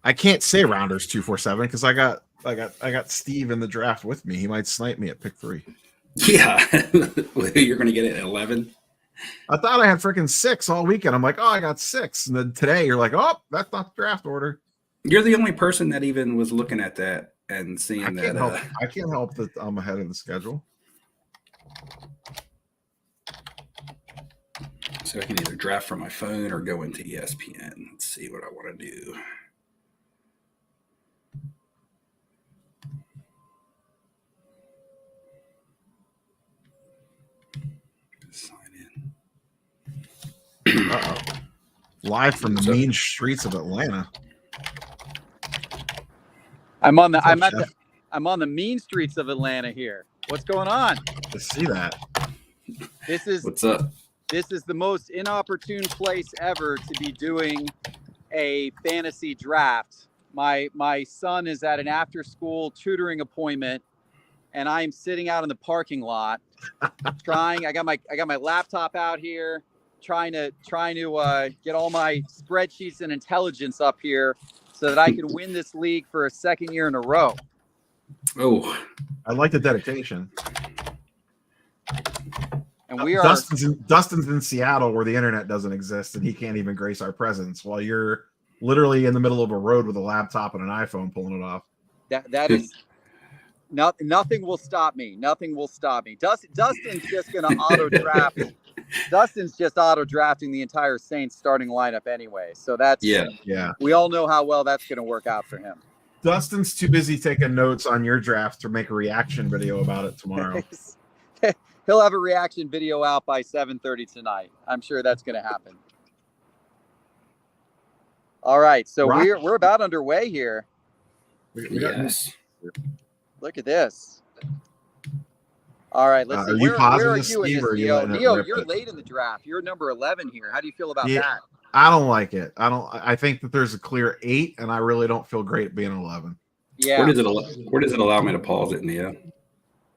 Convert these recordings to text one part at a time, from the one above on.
I can't say Rounders 247 because I got Steve in the draft with me. He might snipe me at pick 3. Yeah, you're going to get it at 11. I thought I had freaking 6 all weekend. I'm like, oh, I got 6, and then today you're like, oh, that's not the draft order. You're the only person that even was looking at that and seeing I that. Can't help that I'm ahead of the schedule. So I can either draft from my phone or go into ESPN. Let's see what I want to do. Sign in. Uh-oh. Live from the mean streets of Atlanta. I'm on the mean streets of Atlanta here. What's going on? To see that. What's up? This is the most inopportune place ever to be doing a fantasy draft. My son is at an after-school tutoring appointment, and I'm sitting out in the parking lot trying. I got my laptop out here, trying to get all my spreadsheets and intelligence up here so that I can win this league for a second year in a row. Oh, I like the dedication. And we are Dustin's in Seattle where the internet doesn't exist and he can't even grace our presence while you're literally in the middle of a road with a laptop and an iPhone pulling it off. That is nothing will stop me. Nothing will stop me. Dustin's just gonna auto draft. Dustin's just auto drafting the entire Saints starting lineup anyway. So that's yeah. We all know how well that's gonna work out for him. Dustin's too busy taking notes on your draft to make a reaction video about it tomorrow. He'll have a reaction video out by 7:30 tonight. I'm sure that's going to happen. All right, so we're about underway here. Yes. Look at this. All right, let's see. Where are you in this, Neo, you're late in the draft. You're number 11 here. How do you feel about that? I don't like it. I think that there's a clear 8, and I really don't feel great being 11. Yeah. Where does it allow me to pause it, Neo?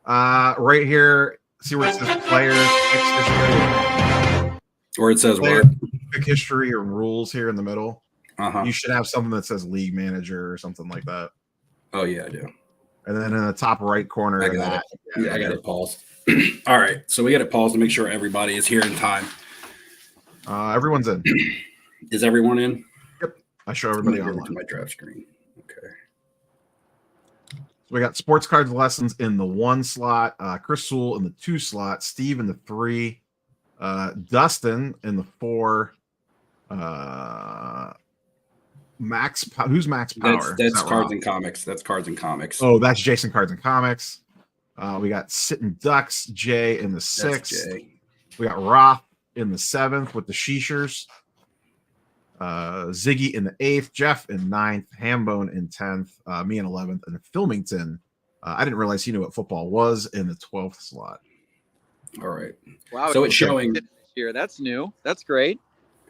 Right here. See where it says players, pick history. Or it says player, what? Pick history or rules here in the middle. Uh-huh. You should have something that says league manager or something like that. Oh, yeah, I do. And then in the top right corner, I got it paused. All right, so we got it paused to make sure everybody is here in time. Everyone's in. Is everyone in? Yep. I show everybody on online. My draft screen. Okay. So we got sports cards lessons in the 1 slot, Chris Sewell in the 2 slot, Steve in the 3, Dustin in the 4, Max. Who's Max Power? That's Cards and Comics. That's Cards and Comics. Oh, that's Jason Cards and Comics. We got Sitting Ducks, Jay in the 6th. We got Roth in the 7th with the Sheeshers. Ziggy in the 8th, Jeff in 9th, Hambone in 10th, me in 11th, and Filmington. I didn't realize he knew what football was in the 12th slot. All right. Wow. So it's showing here. That's new. That's great.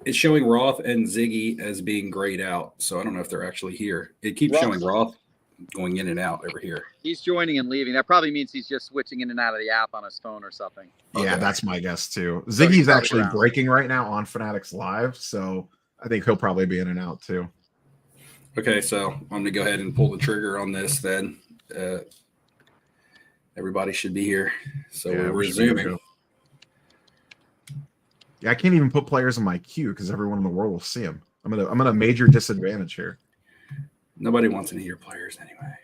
It's showing Roth and Ziggy as being grayed out. So I don't know if they're actually here. It keeps showing Roth going in and out over here. He's joining and leaving. That probably means he's just switching in and out of the app on his phone or something. Yeah, that's my guess too. Ziggy's actually breaking right now on Fanatics Live, so I think he'll probably be in and out too. Okay, so I'm going to go ahead and pull the trigger on this then. Everybody should be here. So we're resuming. Yeah, I can't even put players in my queue because everyone in the world will see them. I'm at a major disadvantage here. Nobody wants any of your players anyway.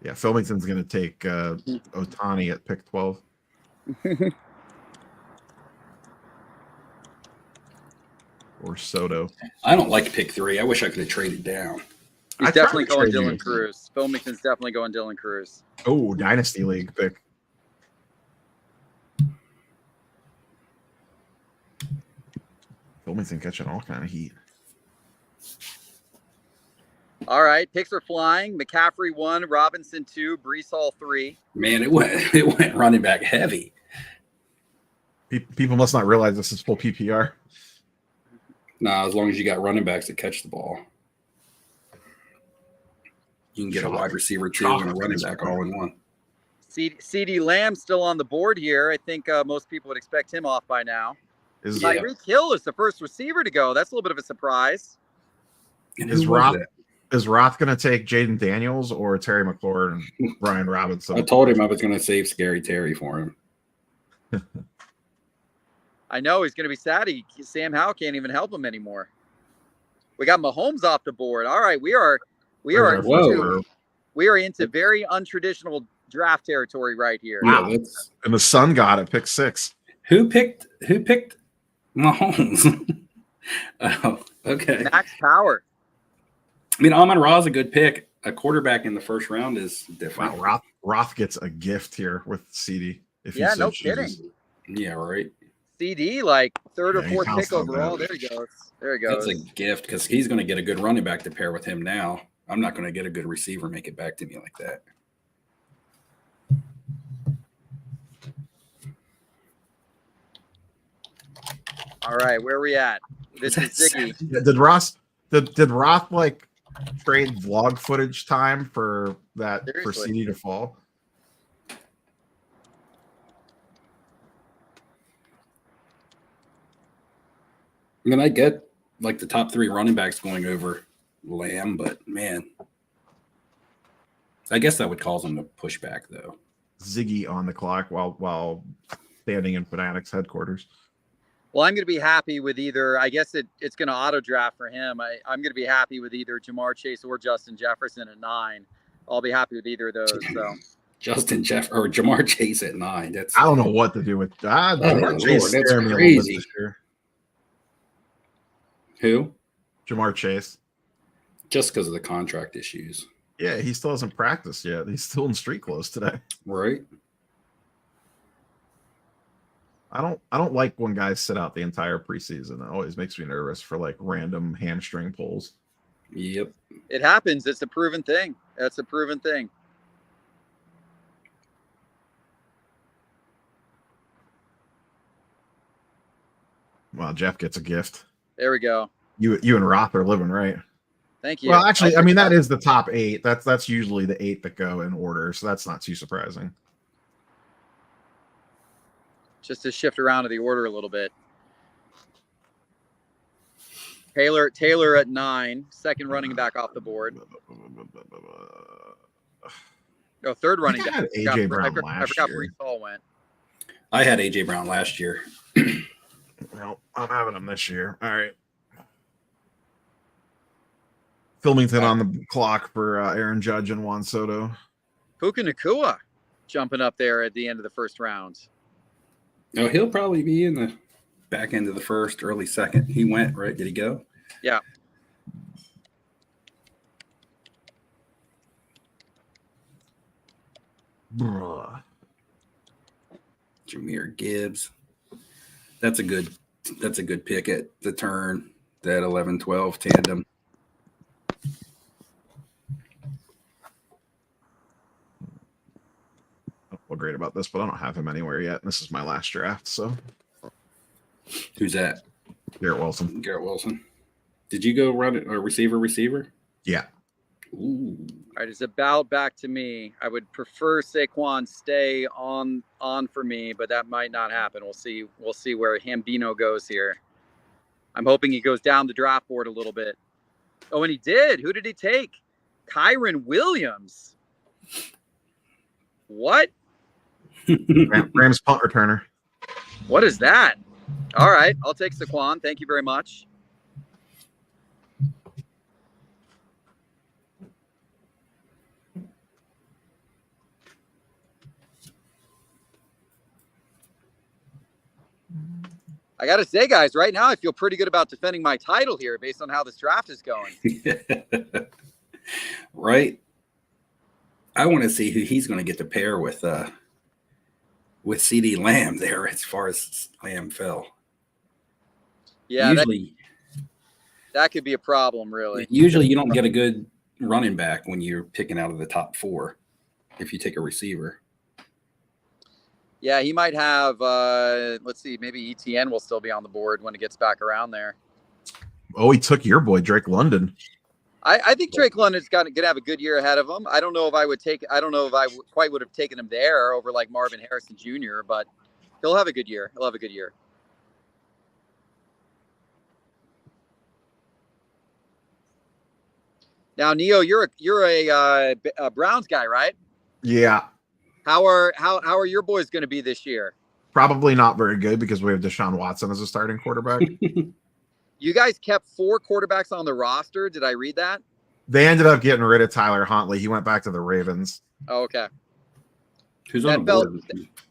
Yeah, Filmington's going to take Otani at pick 12. Or Soto. I don't like pick 3. I wish I could have traded down. He's definitely going Dylan Cruz. Filmington's definitely going Dylan Cruz. Oh, Dynasty League pick. Filmington catching all kind of heat. All right, picks are flying. McCaffrey 1, Robinson 2, Brees Hall 3. Man, it went running back heavy. People must not realize this is full PPR. Nah, as long as you got running backs that catch the ball. You can get a wide receiver 2 and a running back all in one. CD Lamb still on the board here. I think most people would expect him off by now. Is Yeah. Tyreek Hill is the first receiver to go. That's a little bit of a surprise. And Is who was Roth that? is Roth going to take Jaden Daniels or Terry McLaurin and Brian Robinson? I told him I was going to save Scary Terry for him. I know he's going to be sad. Sam Howell can't even help him anymore. We got Mahomes off the board. All right, we are Whoa. into very untraditional draft territory right here. Wow. Yeah, that's And the Sun got it, pick 6. who picked Mahomes. Oh, okay. Max Power. I mean, Amon-Ra is a good pick. A quarterback in the first round is different. Wow, Roth gets a gift here with CD. If he Yeah, so no chooses. kidding. Yeah, right. CD, like third or Yeah, he fourth counts pick on overall. that. There he goes. There he goes. That's a gift because he's going to get a good running back to pair with him now. I'm not going to get a good receiver make it back to me like that. All right, where are we at? This is Ziggy. Yeah, did Roth like trade vlog footage time for that for Seriously. CD to fall? I mean, I get like the top 3 running backs going over Lamb, but man, I guess that would cause him to push back though. Ziggy on the clock while standing in Fanatics headquarters. Well, I'm going to be happy with either. I guess it's going to auto draft for him. I'm going to be happy with either Jamar Chase or Justin Jefferson at 9. I'll be happy with either of those. So Justin Jeff or Jamar Chase at 9. That's I don't know what to do with Jamar Lord, Chase. that's scared me a little bit crazy. this year. who? Jamar Chase. Just because of the contract issues, Yeah, he still hasn't practiced yet. He's still in street clothes today. right? I don't like when guys sit out the entire preseason. It always makes me nervous for like random hamstring pulls. Yep. it happens. It's a proven thing. That's a proven thing. Well, Jeff gets a gift. There we go. You and Roth are living right. Thank you. Well, actually, I'll I mean take that is the top 8. That's usually the 8 that go in order, so that's not too surprising. just to shift around to the order a little bit. Taylor at 9, second running back off the board. No, third running I back. had AJ Brown I last forgot year. Brees Hall went. I had AJ Brown last year. Well, I'm having him this year. All right. Filmington on the clock for Aaron Judge and Juan Soto. Puka Nacua jumping up there at the end of the first round. No, he'll probably be in the back end of the first, early second. He went, right? Did he go? Yeah. Bruh. Jahmyr Gibbs. That's a good pick at the turn, that 11-12 tandem. I don't feel great about this, but I don't have him anywhere yet. And this is my last draft, so Who's that? Garrett Wilson. Garrett Wilson. Did you go run a receiver? Yeah. Ooh. All right, it's about back to me. I would prefer Saquon stay on for me, but that might not happen. We'll see. We'll see where Hambino goes here. I'm hoping he goes down the draft board a little bit. Oh, and he did. Who did he take? Kyron Williams. What? Rams punt returner. What is that? All right, I'll take Saquon. Thank you very much. I got to say, guys, right now I feel pretty good about defending my title here based on how this draft is going. Right. I want to see who he's going to get to pair with CD Lamb there as far as Lamb fell. Yeah, Usually that could be a problem, really. you don't get a good running back when you're picking out of the top 4 if you take a receiver. Yeah, he might have, let's see, maybe ETN will still be on the board when it gets back around there. Oh, he took your boy Drake London. I think Drake London's gonna have a good year ahead of him. I don't know if I would take. I don't know if I quite would have taken him there over like Marvin Harrison Jr. But he'll have a good year. He'll have a good year. Now, Neo, you're a Browns guy, right? Yeah, How are your boys going to be this year? probably not very good because we have Deshaun Watson as a starting quarterback. You guys kept 4 quarterbacks on the roster. Did I read that? They ended up getting rid of Tyler Huntley. He went back to the Ravens. Oh, okay. Who's That on the board?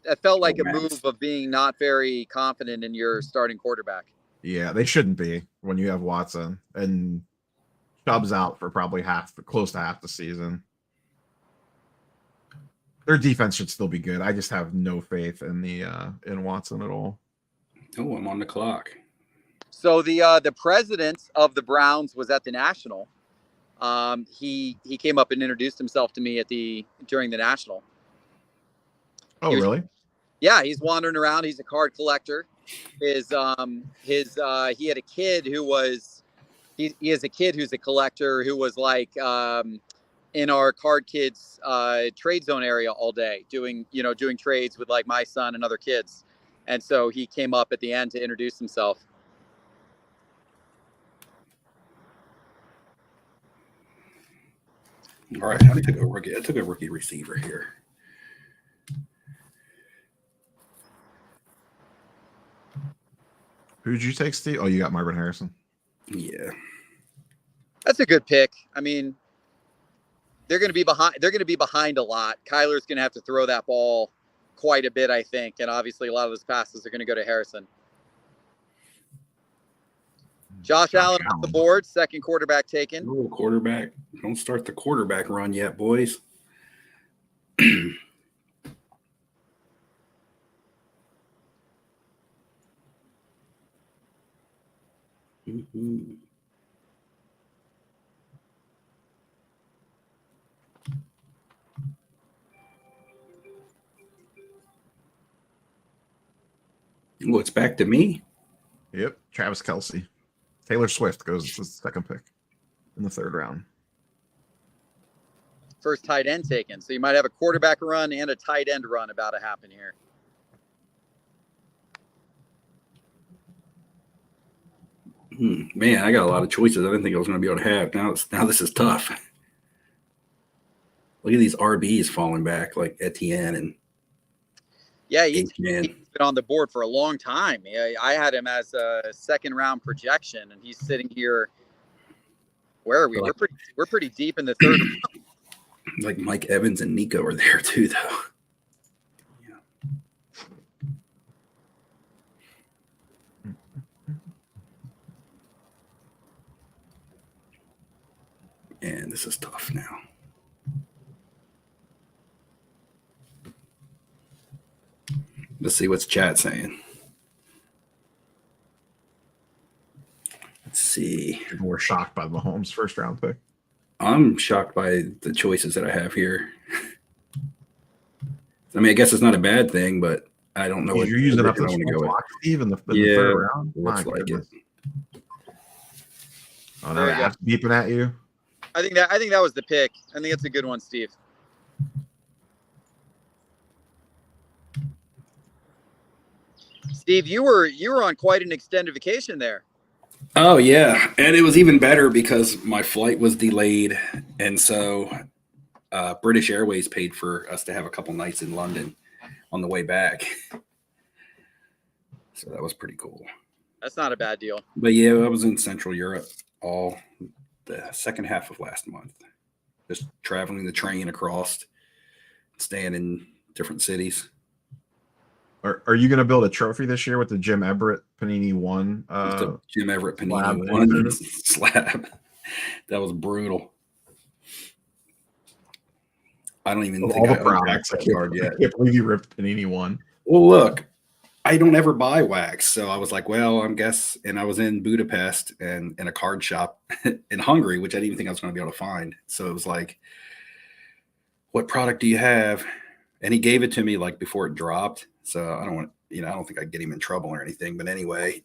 That felt like a Max. move of being not very confident in your starting quarterback. Yeah, they shouldn't be when you have Watson and Chubb's out for probably close to half the season. Their defense should still be good. I just have no faith in in Watson at all. Oh, I'm on the clock. So the president of the Browns was at the National. He came up and introduced himself to me during the National. Oh, He was- really? Yeah, he's wandering around. He's a card collector. He had a kid who was he has a kid who's a collector who was like in our Card Kids trade zone area all day doing trades with like my son and other kids. And so he came up at the end to introduce himself. All right, I took a rookie receiver here. Who'd you take, Steve? Oh, you got Marvin Harrison. Yeah. That's a good pick. I mean, they're going to be behind. They're going to be behind a lot. Kyler's going to have to throw that ball quite a bit, I think, and obviously a lot of those passes are going to go to Harrison. Josh Allen off the board, second quarterback taken. Little quarterback. Don't start the quarterback run yet, boys. Mhm. Well, it's back to me. Yep, Travis Kelce. Taylor Swift goes as the second pick in the 3rd round. First tight end taken. So you might have a quarterback run and a tight end run about to happen here. Man, I got a lot of choices. I didn't think I was going to be able to have. Now this is tough. Look at these RBs falling back, like Etienne and Yeah, he's H-Man. been on the board for a long time. Yeah, I had him as a 2nd round projection, and he's sitting here. Where are we? We're pretty deep in the 3rd. Like Mike Evans and Nico are there too, though. And this is tough now. Let's see what's chat saying. Let's see. People were shocked by Mahomes' 1st round pick. I'm shocked by the choices that I have here. I mean, I guess it's not a bad thing, but I don't know what You're using up I the want to go with. clock, Steve, in the Yeah, 3rd round. looks My like goodness. it. Oh, now There the you go. app's beeping at you. I think that was the pick. I think it's a good one, Steve. Steve, you were on quite an extended vacation there. Oh yeah, and it was even better because my flight was delayed, and so British Airways paid for us to have a couple nights in London on the way back. So that was pretty cool. That's not a bad deal. But yeah, I was in Central Europe all the second half of last month, just traveling the train across, staying in different cities. Are you going to build a trophy this year with the Jim Everett Panini 1? With the Jim Everett slab Panini one slab. That was brutal. I don't even think all I the own products. that card yet. I can't believe you ripped Panini 1. Well, look, I don't ever buy wax, so I was like, well, and I was in Budapest and in a card shop in Hungary, which I didn't even think I was going to be able to find. So it was like, what product do you have? And he gave it to me like before it dropped. So I don't think I'd get him in trouble or anything. But anyway,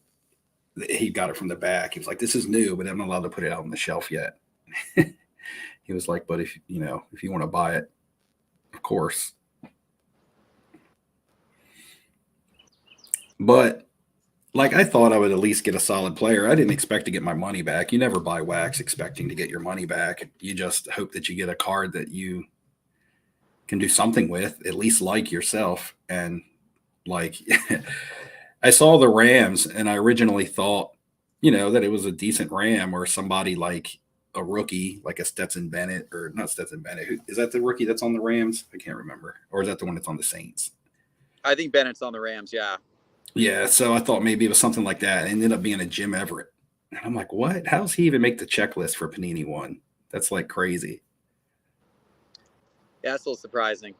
he got it from the back. He was like, this is new, but I'm not allowed to put it out on the shelf yet. He was like, but if you want to buy it, of course. But like, I thought I would at least get a solid player. I didn't expect to get my money back. You never buy wax expecting to get your money back. You just hope that you get a card that you can do something with, at least like yourself. And like, I saw the Rams, and I originally thought, that it was a decent Ram or somebody like a rookie, like a Stetson Bennett, or not Stetson Bennett. Is that the rookie that's on the Rams? I can't remember. Or is that the one that's on the Saints? I think Bennett's on the Rams. Yeah. Yeah. So I thought maybe it was something like that. It ended up being a Jim Everett. And I'm like, what? How does he even make the checklist for Panini One? That's like crazy. Yeah, it's a little surprising.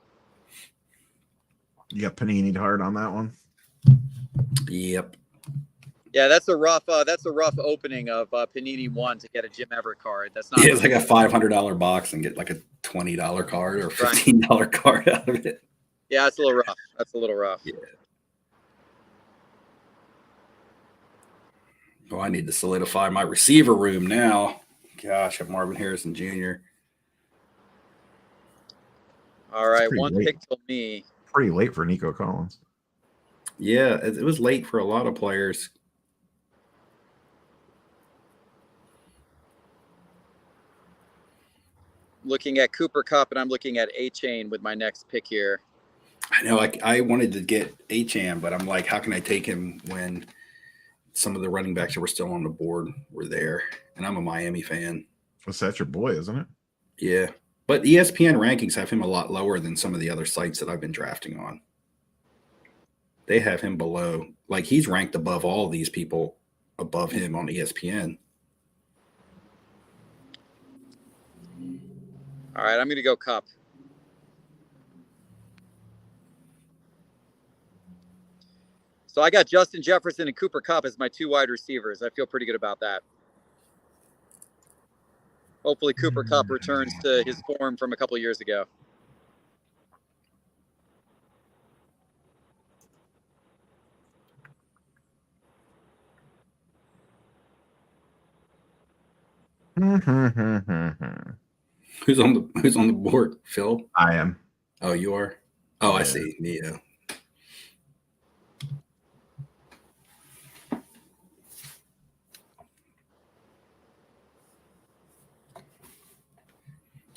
You got Panini'd hard on that one. Yep. Yeah, that's a rough opening of Panini One to get a Jim Everett card. That's not. Yeah, it's like a $500 box and get like a $20 card or $15 card out of it. Yeah, it's a little rough. That's a little rough. Yeah. Oh, I need to solidify my receiver room now. Gosh, I have Marvin Harrison Jr. All right, one late. pick till me. Pretty late for Nico Collins. Yeah, it was late for a lot of players. Looking at Cooper Kupp, and I'm looking at A-Chain with my next pick here. I know I wanted to get Achane, but I'm like, how can I take him when some of the running backs that were still on the board were there? And I'm a Miami fan. Well, that's your boy, isn't it? Yeah. But ESPN rankings have him a lot lower than some of the other sites that I've been drafting on. They have him below. Like, he's ranked above all these people above him on ESPN. All right, I'm going to go Kupp. So I got Justin Jefferson and Cooper Kupp as my two wide receivers. I feel pretty good about that. Hopefully Cooper Kupp returns to his form from a couple of years ago. Who's on the board? Phil? I am. Oh, you are? Oh, I Yeah. see. Yeah.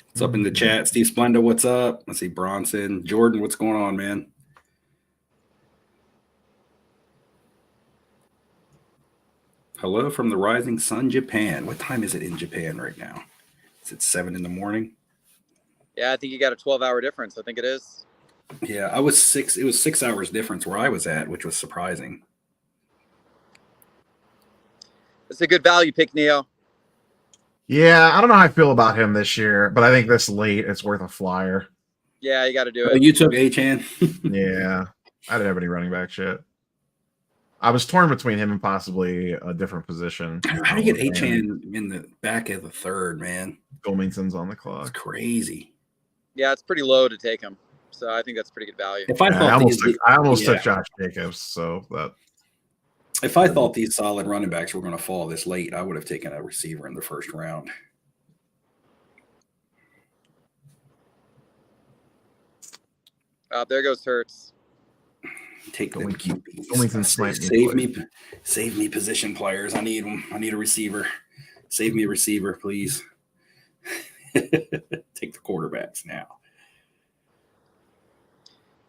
What's up in the chat? Steve Splenda, what's up? Let's see. Bronson. Jordan, what's going on, man? Hello from the rising sun, Japan. What time is it in Japan right now? Is it 7 in the morning? Yeah, I think you got a 12-hour difference. I think it is. Yeah, it was 6 hours difference where I was at, which was surprising. It's a good value pick, Neo. Yeah, I don't know how I feel about him this year, but I think this late it's worth a flyer. Yeah, you got to do Oh, it. you took Achane? Yeah, I didn't have any running back shit. I was torn between him and possibly a different position. How do you get Achane in the back of the third, man? Wilmington's on the That's clock. crazy. Yeah, it's pretty low to take him. So I think that's pretty good value. If I Yeah, thought I almost yeah. took Josh Jacobs, so that. If I thought these solid running backs were going to fall this late, I would have taken a receiver in the first round. There goes Hurts. Take them Wilmington QBs. Save me position players. I need them. I need a receiver. Save me a receiver, please. Take the quarterbacks now.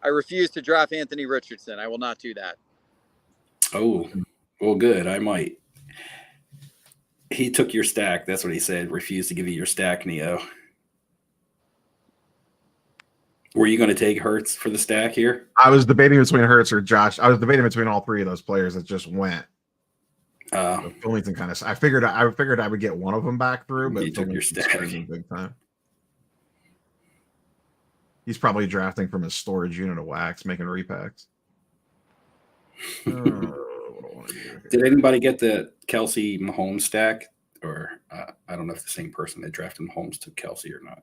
I refuse to draft Anthony Richardson. I will not do that. Oh, well, good. I might. He took your stack. That's what he said. Refused to give you your stack, Neo. Were you going to take Hurts for the stack here? I was debating between Hurts or Josh. I was debating between all three of those players that just went. Wilmington kind of. I figured I would get one of them back through, but you took your stack big time. He's probably drafting from his storage unit of wax, making repacks. Did anybody get the Kelsey Mahomes stack? Or I don't know if the same person that drafted Mahomes took Kelsey or not.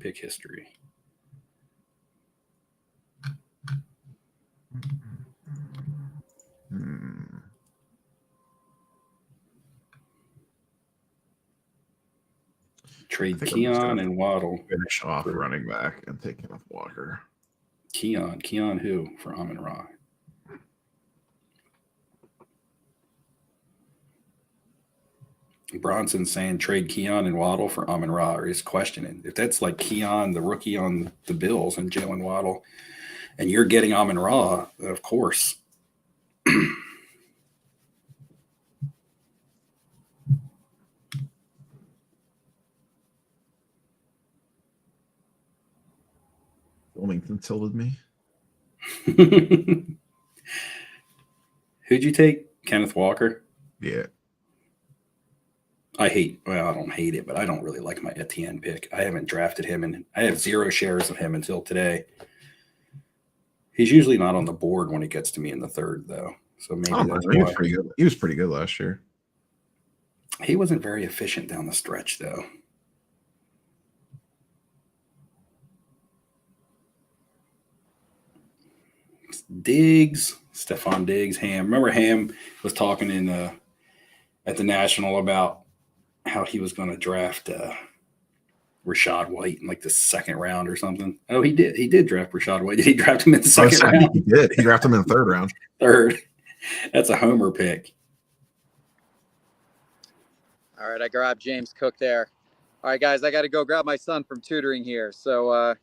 Pick history. Trade think I'm just Keon gonna and Waddle. finish off for running back and take Kenneth Walker. Keon who for Amon Ra? Bronson saying trade Keon and Waddle for Amon Ra, or he's questioning if that's like Keon, the rookie on the Bills, and Jalen Waddle, and you're getting Amon Ra, of course. Wilmington tilted me. Who'd you take? Kenneth Walker? Yeah. I don't hate it, but I don't really like my Etienne pick. I haven't drafted him, and I have 0 shares of him until today. He's usually not on the board when he gets to me in the third, though. So maybe that's he was why. pretty good. He was pretty good last year. He wasn't very efficient down the stretch, though. Diggs, Stephon Diggs, Ham. Remember Ham was talking in at the National about how he was going to draft Rashad White in like the second round or something. Oh, he did. He did draft Rashad White. Did he draft him in the second round? He did. He drafted him in the third round. Third. That's a homer pick. All right, I grabbed James Cook there. All right, guys, I got to go grab my son from tutoring here. So, all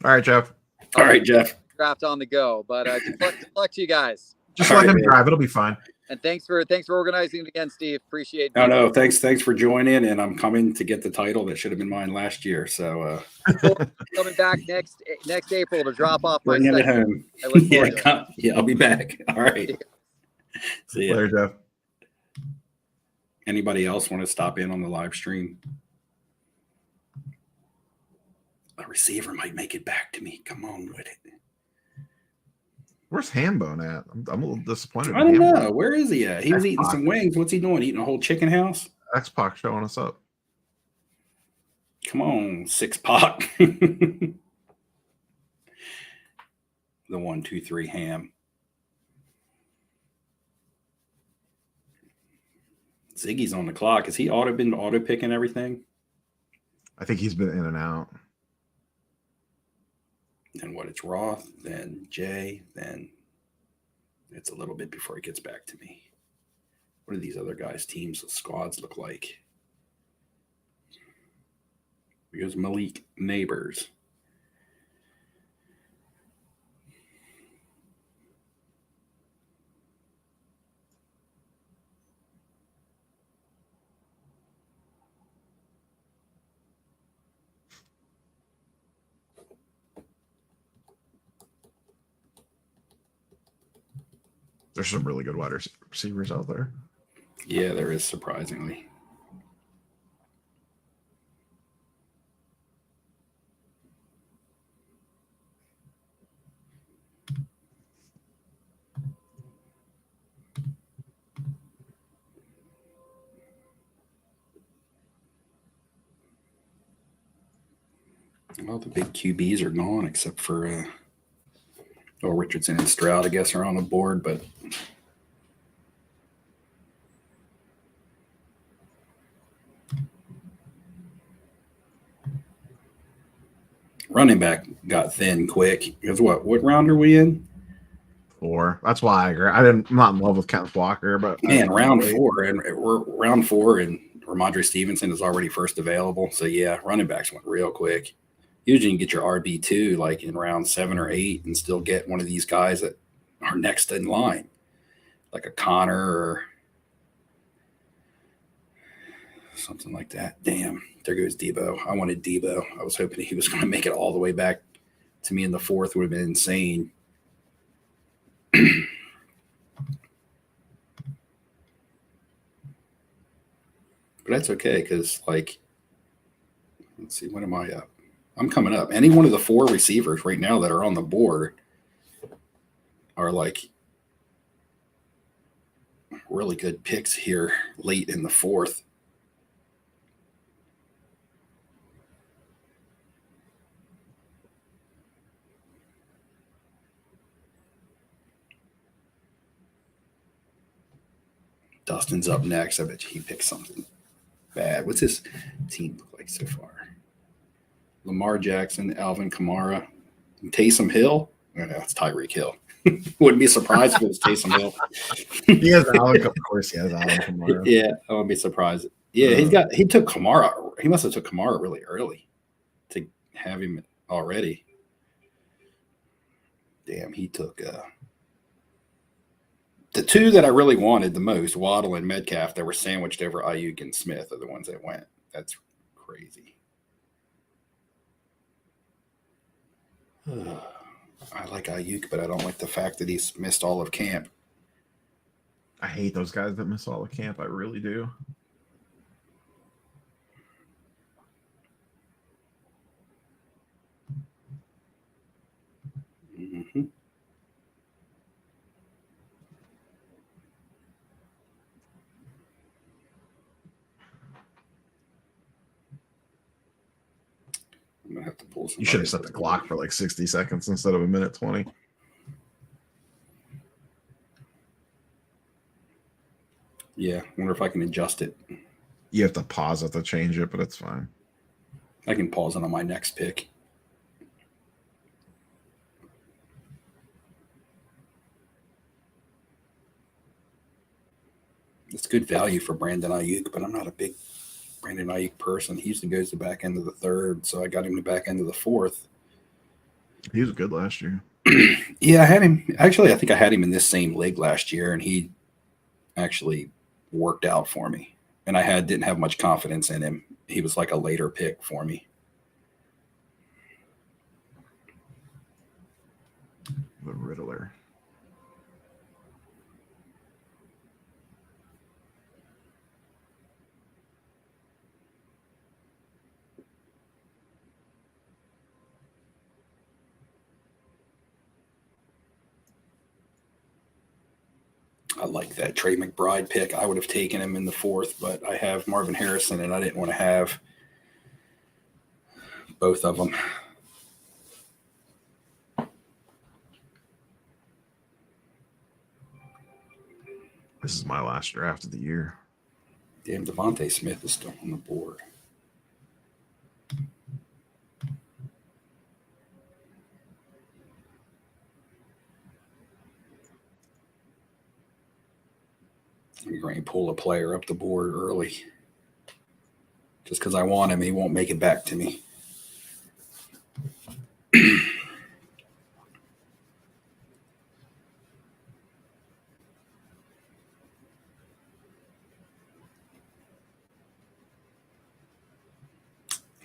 right, Jeff. All right, Jeff. Draft on the go, but good luck to you guys. Just All let right, him man. drive. It'll be fine. And thanks for organizing it again, Steve. Appreciate it. No. Thanks for joining, and I'm coming to get the title that should have been mine last year. So Coming back next April to drop off my bringing it second. home. I look forward to it. Yeah, I'll be back. All right. See ya. Later, Jeff. Anybody else want to stop in on the live stream? A receiver might make it back to me. Come on with it. Where's Hambone at? I'm a little disappointed. I don't know. Where is he at? He was eating some wings. What's he doing? Eating a whole chicken house? X-Pac showing us up. Come on, 6-Pac. The 1, 2, 3 ham. Ziggy's on the clock. Has he been auto picking everything? I think he's been in and out. Then what? It's Roth, then Jay, then it's a little bit before it gets back to me. What do these other guys' teams, squads look like? Here's Malik Neighbors. There's some really good wide receivers out there. Yeah, there is, surprisingly. Well, the big QBs are gone except for Richardson and Stroud, I guess, are on the board, but running back got thin quick. Because what round are we in? 4. That's why I agree. I'm not in love with Kenneth Walker, but Man, round 4, and we're round 4, and Ramondre Stevenson is already first available. So yeah, running backs went real quick. Usually you can get your RB2 like in round 7 or 8 and still get one of these guys that are next in line, like a Connor or something like that. Damn, there goes Debo. I wanted Debo. I was hoping he was going to make it all the way back to me in the 4th. Would have been insane. But that's okay because, like, let's see, when am I up? I'm coming up. Any one of the 4 receivers right now that are on the board are like really good picks here late in the 4th. Dustin's up next. I bet you he picked something bad. What's his team look like so far? Lamar Jackson, Alvin Kamara, and Taysom Hill. Oh, no, it's Tyreek Hill. Wouldn't be surprised if it was Taysom Hill. He has Allen, of course. He has Allen Kamara. Yeah, I wouldn't be surprised. Yeah, he took Kamara. He must have took Kamara really early to have him already. Damn, he took the two that I really wanted the most, Waddle and Metcalf, that were sandwiched over Ayuk and Smith, are the ones that went. That's crazy. I like Ayuk, but I don't like the fact that he's missed all of camp. I hate those guys that miss all the camp. I really do. Mm-hmm. I'm gonna have to pull some. You should have set the clock for like 60 seconds instead of a minute 20. Yeah, wonder if I can adjust it. You have to pause it to change it, but it's fine. I can pause it on my next pick. It's good value for Brandon Ayuk, but I'm not a big Brandon Ayuk person. He usually goes to the back end of the third, so I got him to back end of the fourth. He was good last year. Yeah, I had him. Actually, I think I had him in this same league last year, and he actually worked out for me. And I didn't have much confidence in him. He was like a later pick for me. The Riddler. I like that Trey McBride pick. I would have taken him in the fourth, but I have Marvin Harrison, and I didn't want to have both of them. This is my last draft of the year. Damn, Devontae Smith is still on the board. I'm going to pull a player up the board early. Just because I want him, he won't make it back to me.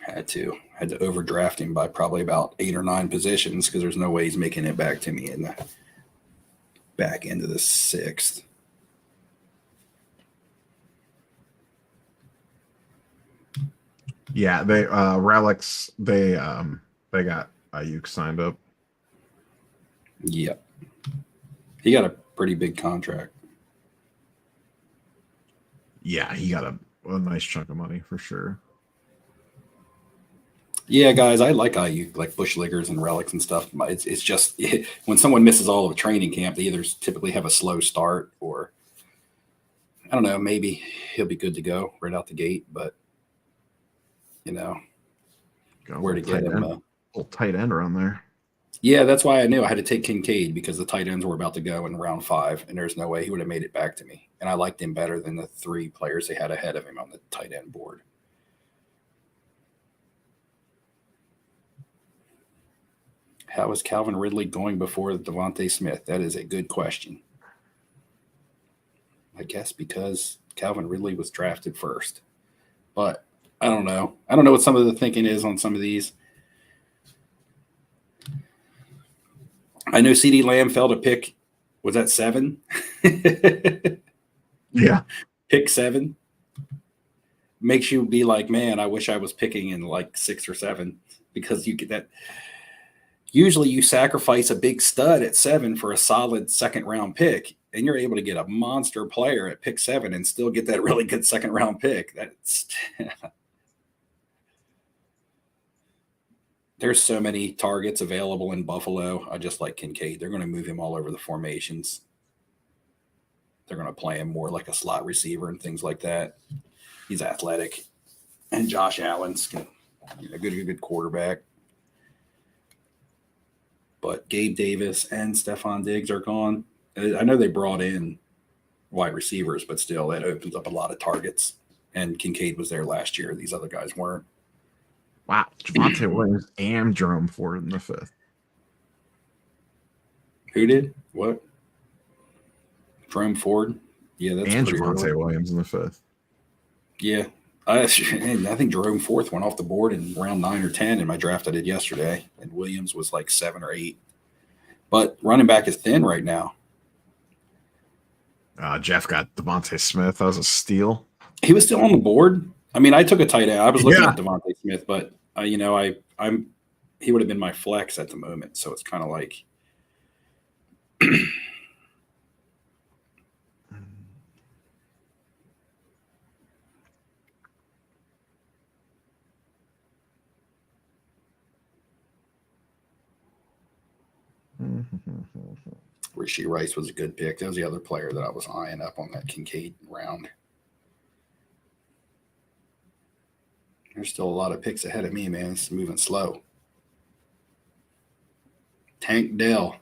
Had to overdraft him by probably about 8 or 9 positions because there's no way he's making it back to me in the back end of the 6th. Yeah, they Relics, they got Ayuk signed up. Yep. He got a pretty big contract. Yeah, he got a nice chunk of money for sure. Yeah, guys, I like Ayuk, like Bushliggers and Relics and stuff. It's just when someone misses all of a training camp, they either typically have a slow start or I don't know, maybe he'll be good to go right out the gate, but you know, where to get him. Little tight end around there. Yeah, that's why I knew I had to take Kincaid because the tight ends were about to go in round 5, and there's no way he would have made it back to me. And I liked him better than the 3 players they had ahead of him on the tight end board. How is Calvin Ridley going before Devontae Smith? That is a good question. I guess because Calvin Ridley was drafted first. But I don't know. I don't know what some of the thinking is on some of these. I know CeeDee Lamb fell to pick, was that 7? Yeah. Pick 7. Makes you be like, man, I wish I was picking in like 6 or 7 because you get that. Usually you sacrifice a big stud at 7 for a solid second round pick, and you're able to get a monster player at pick 7 and still get that really good second round pick. That's There's so many targets available in Buffalo. I just like Kincaid. They're going to move him all over the formations. They're going to play him more like a slot receiver and things like that. He's athletic. And Josh Allen's can good quarterback. But Gabe Davis and Stephon Diggs are gone. I know they brought in wide receivers, but still, that opens up a lot of targets. And Kincaid was there last year. These other guys weren't. Wow, Javonte Williams and Jerome Ford in the 5th. Who did what? Jerome Ford. Yeah, that's and pretty Javonte early. Williams in the 5th. Yeah, I think Jerome Ford went off the board in round 9 or 10 in my draft I did yesterday, and Williams was like 7 or 8. But running back is thin right now. Jeff got Devontae Smith. That was a steal. He was still on the board. I mean, I took a tight end. I was looking Yeah. at Devontae Smith, but he would have been my flex at the moment. So it's kind of like. Rashee Rice was a good pick. That was the other player that I was eyeing up on that Kincaid round. There's still a lot of picks ahead of me, man. It's moving slow. Tank Dell.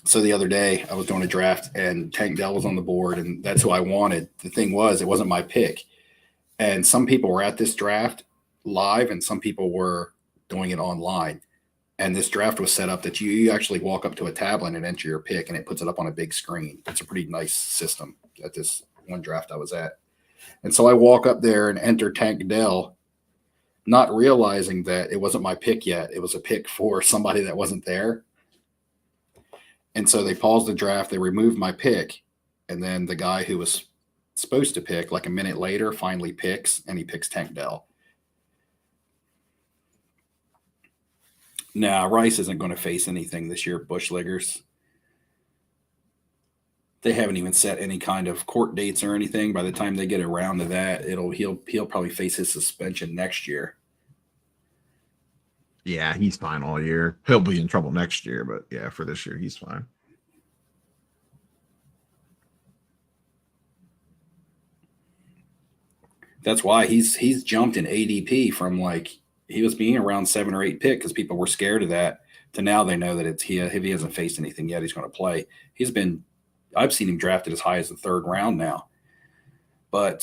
So the other day I was doing a draft and Tank Dell was on the board, and that's who I wanted. The thing was, it wasn't my pick. And some people were at this draft live and some people were doing it online. And this draft was set up that you actually walk up to a tablet and enter your pick, and it puts it up on a big screen. It's a pretty nice system at this one draft I was at. And so I walk up there and enter Tank Dell, not realizing that it wasn't my pick yet. It was a pick for somebody that wasn't there. And so they paused the draft. They removed my pick. And then the guy who was supposed to pick, like a minute later, finally picks, and he picks Tank Dell. Now, Rice isn't going to face anything this year, Bushliggers. They haven't even set any kind of court dates or anything. By the time they get around to that, he'll probably face his suspension next year. Yeah, he's fine all year. He'll be in trouble next year, but yeah, for this year, he's fine. That's why he's jumped in ADP from like he was being around 7 or 8 pick because people were scared of that to now they know that if he hasn't faced anything yet, he's going to play. I've seen him drafted as high as the 3rd round now. But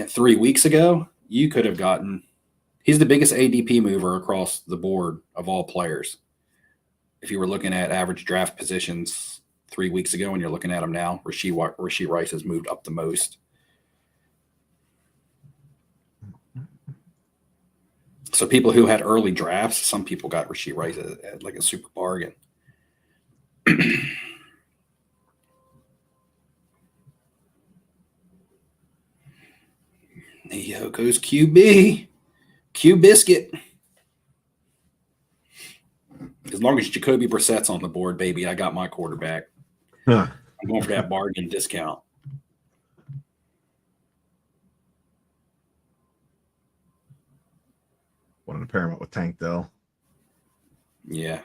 3 weeks ago, you could have gotten – he's the biggest ADP mover across the board of all players. If you were looking at average draft positions 3 weeks ago and you're looking at him now, Rashee Rice has moved up the most. So people who had early drafts, some people got Rashee Rice at like a super bargain. Here goes QB. Q Biscuit. As long as Jacoby Brissett's on the board, baby, I got my quarterback. Huh. I'm going for that bargain discount. Wanted to pair him up with Tank Dell. Yeah.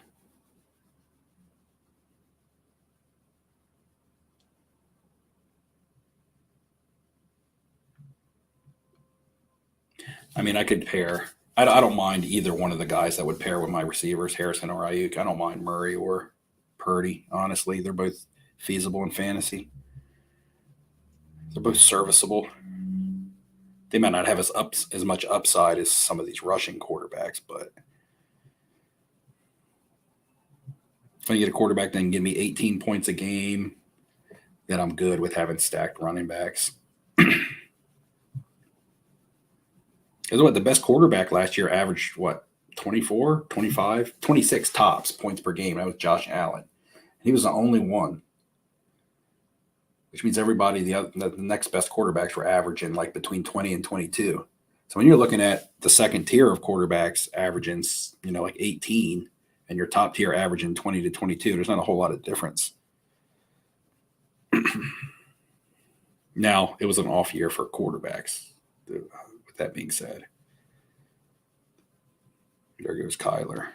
I mean, I could pair. I don't mind either one of the guys that would pair with my receivers, Harrison or Ayuk. I don't mind Murray or Purdy, honestly. They're both feasible in fantasy. They're both serviceable. They might not have as much upside as some of these rushing quarterbacks, but if I get a quarterback that can give me 18 points a game, then I'm good with having stacked running backs. Because what the best quarterback last year averaged, 24, 25, 26 tops points per game. That was Josh Allen. He was the only one, which means everybody, the next best quarterbacks were averaging like between 20 and 22. So when you're looking at the second tier of quarterbacks averaging, like 18, and your top tier averaging 20 to 22, there's not a whole lot of difference. Now, it was an off year for quarterbacks. With that being said, there goes Kyler.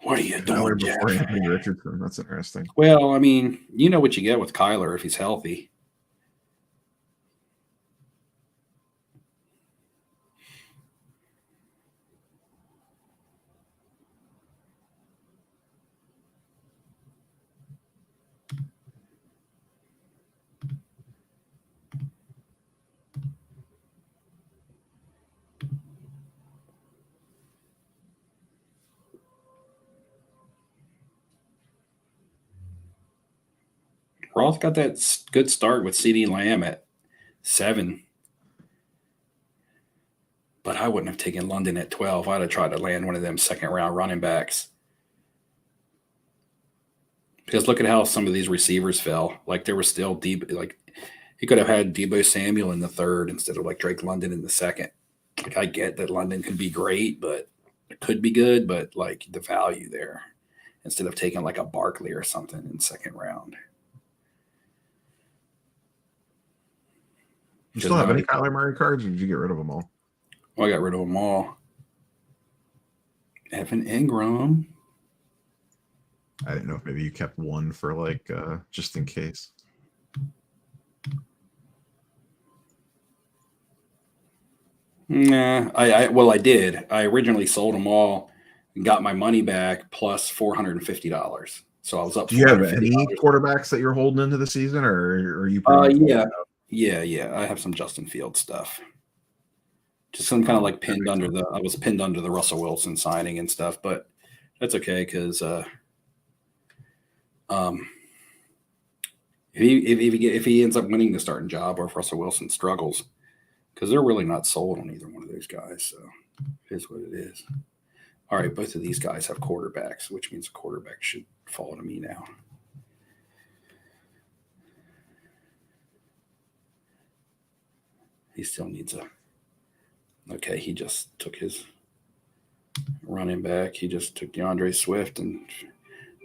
What are you doing, Jeff? Before Anthony Richardson. That's interesting. Well, I mean, you know what you get with Kyler if he's healthy. Roth got that good start with CeeDee Lamb at 7. But I wouldn't have taken London at 12. I'd have tried to land one of them second-round running backs. Because look at how some of these receivers fell. Like, there was still deep. Like, he could have had Deebo Samuel in the 3rd instead of, like, Drake London in the 2nd. Like, I get that London can be great, but it could be good. But, like, the value there instead of taking, like, a Barkley or something in 2nd round. You still have any Kyler Murray cards, or did you get rid of them all? Well, I got rid of them all. Evan Ingram. I didn't know if maybe you kept one for like just in case. Nah, I did. I originally sold them all and got my money back plus $450. So I was up. Do you have any quarterbacks that you're holding into the season, or are you? Yeah. I have some Justin Fields stuff. Just some kind of like pinned under the. I was pinned under the Russell Wilson signing and stuff, but that's okay because if he ends up winning the starting job, or if Russell Wilson struggles, because they're really not sold on either one of those guys, so it is what it is. All right, both of these guys have quarterbacks, which means a quarterback should fall to me now. He still needs a. Okay, he just took his running back. He just took DeAndre Swift and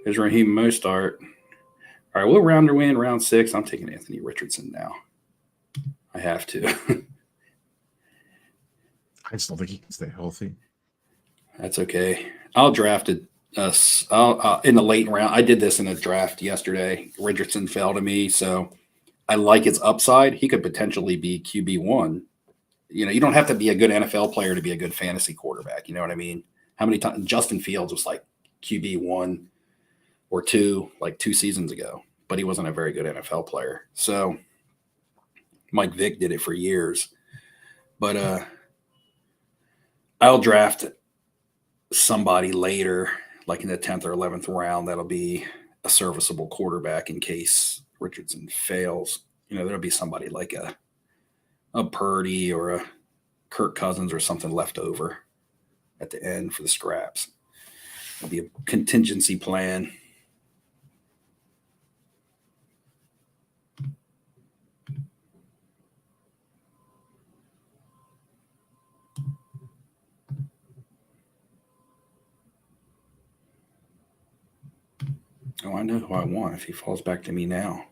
his Raheem Mostert. All right, we'll round her in round 6. I'm taking Anthony Richardson now. I have to. I just don't think he can stay healthy. That's okay. I'll draft it. I'll in the late round. I did this in a draft yesterday. Richardson fell to me, so I like his upside. He could potentially be QB1. You know, you don't have to be a good NFL player to be a good fantasy quarterback. You know what I mean? How many times Justin Fields was like QB1 or 2 like 2 seasons ago, but he wasn't a very good NFL player. So Mike Vick did it for years. But I'll draft somebody later, like in the 10th or 11th round, that'll be a serviceable quarterback in case Richardson fails. You know, there'll be somebody like a Purdy or a Kirk Cousins or something left over at the end for the scraps. It'll be a contingency plan. Oh, I know who I want if he falls back to me now.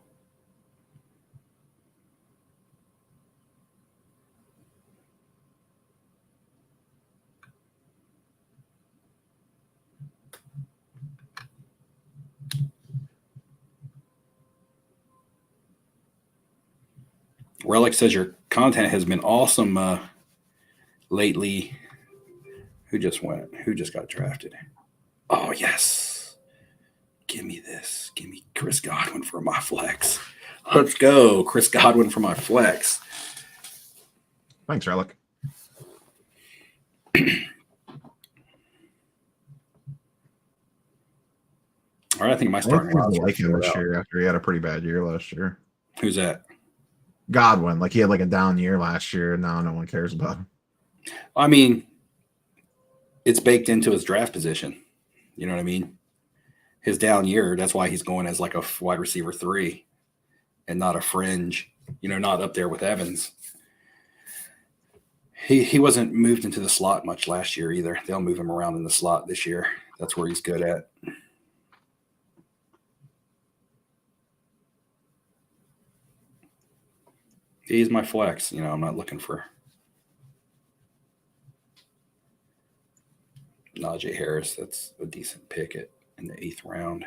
Relic says your content has been awesome lately. Who just went? Who just got drafted? Oh, yes. Give me this. Give me Chris Godwin for my flex. Let's go. Chris Godwin for my flex. Thanks, Relic. All right, I think my starting roster like him this year after he had a pretty bad year last year. Who's that? Godwin. Like he had like a down year last year, and now no one cares about him. I mean, it's baked into his draft position. You know what I mean? His down year, that's why he's going as like a wide receiver 3 and not a fringe, you know, not up there with Evans. He wasn't moved into the slot much last year either. They'll move him around in the slot this year. That's where he's good at. He's my flex. You know, I'm not looking for Najee Harris. That's a decent pick in the 8th round.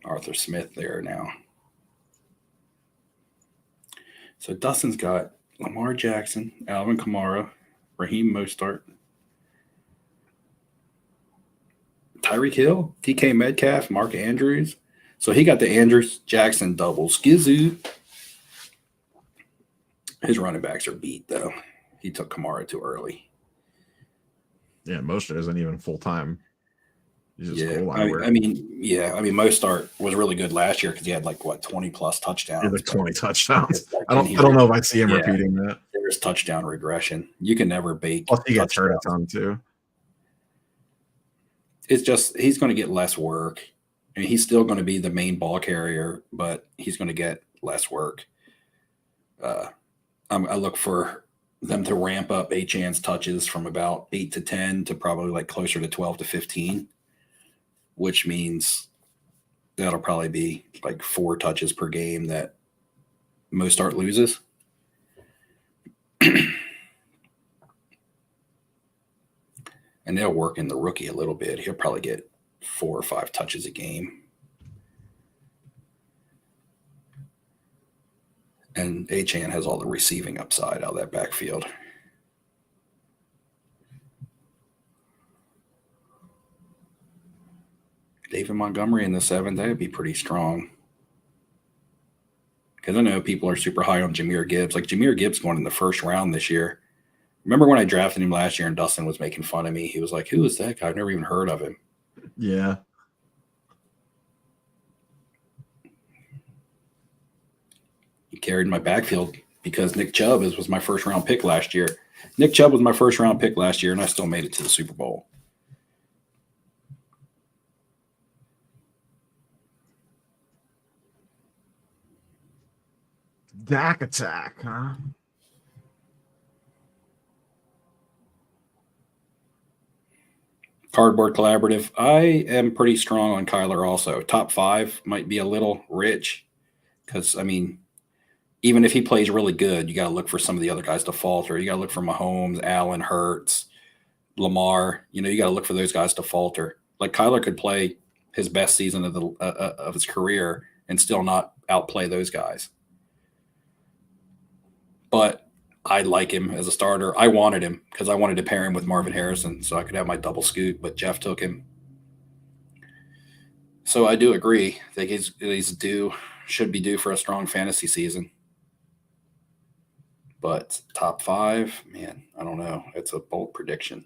Arthur Smith there now. So Dustin's got Lamar Jackson, Alvin Kamara, Raheem Mostert, Tyreek Hill, TK Metcalf, Mark Andrews. So he got the Andrews Jackson double skizoo. His running backs are beat, though. He took Kamara too early. Yeah, Mostert isn't even full time. He's just Yeah, goal line work. I mean, Mostart was really good last year because he had like 20 plus He touchdowns. had like 20 touchdowns. It's like, I don't know if I see him repeating that. There's touchdown regression. You can never bake. Plus, he gets hurt a touchdowns. ton too. It's just he's going to get less work. I mean, he's still going to be the main ball carrier, but he's going to get less work. I look for them to ramp up Achane's touches from about 8 to 10 to probably like closer to 12 to 15, which means that'll probably be like 4 touches per game that Mostart loses. And they'll work in the rookie a little bit. He'll probably get 4 or 5 touches a game. And Achane has all the receiving upside out of that backfield. David Montgomery in the 7th, that would be pretty strong. Because I know people are super high on Jahmyr Gibbs. Like Jahmyr Gibbs going in the 1st round this year. Remember when I drafted him last year and Dustin was making fun of me? He was like, who is that guy? I've never even heard of him. Yeah. He carried my backfield because Nick Chubb was my 1st round pick last year. Nick Chubb was my 1st round pick last year, and I still made it to the Super Bowl. Dak attack, huh? Cardboard Collaborative. I am pretty strong on Kyler also. Top 5 might be a little rich because, I mean, even if he plays really good, you got to look for some of the other guys to falter. You got to look for Mahomes, Allen, Hurts, Lamar. You got to look for those guys to falter. Like Kyler could play his best season of his career and still not outplay those guys. But I like him as a starter. I wanted him because I wanted to pair him with Marvin Harrison so I could have my double scoop, but Jeff took him. So I do agree that he's should be due for a strong fantasy season. But top 5, man, I don't know. It's a bold prediction.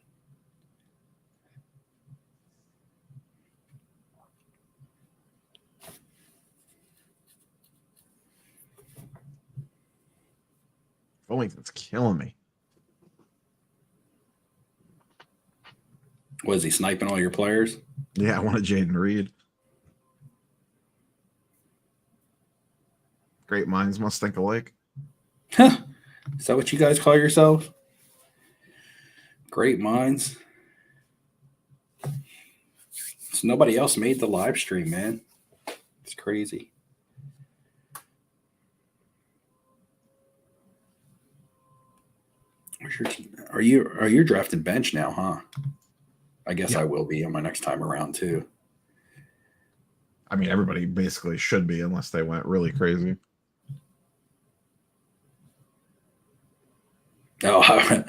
Fullington's killing me. Was he sniping all your players? Yeah, I wanted Jaden Reed. Great minds must think alike. Huh. Is that what you guys call yourselves? Great minds. So nobody else made the live stream, man. It's crazy. Where's your team? Are you drafting bench now, huh? I guess I will be on my next time around too. I mean, everybody basically should be unless they went really crazy. Oh,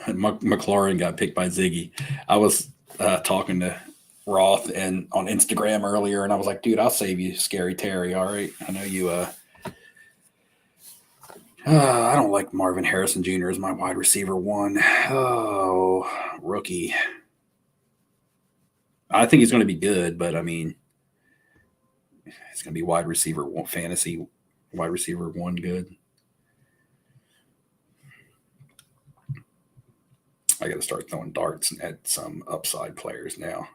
McLaurin got picked by Ziggy. I was talking to Roth and on Instagram earlier, and I was like, dude, I'll save you, Scary Terry. All right. I know you I don't like Marvin Harrison Jr. as my wide receiver 1. Oh, rookie. I think he's going to be good, but I mean, it's going to be wide receiver 1 fantasy, wide receiver 1 good. I got to start throwing darts at some upside players now.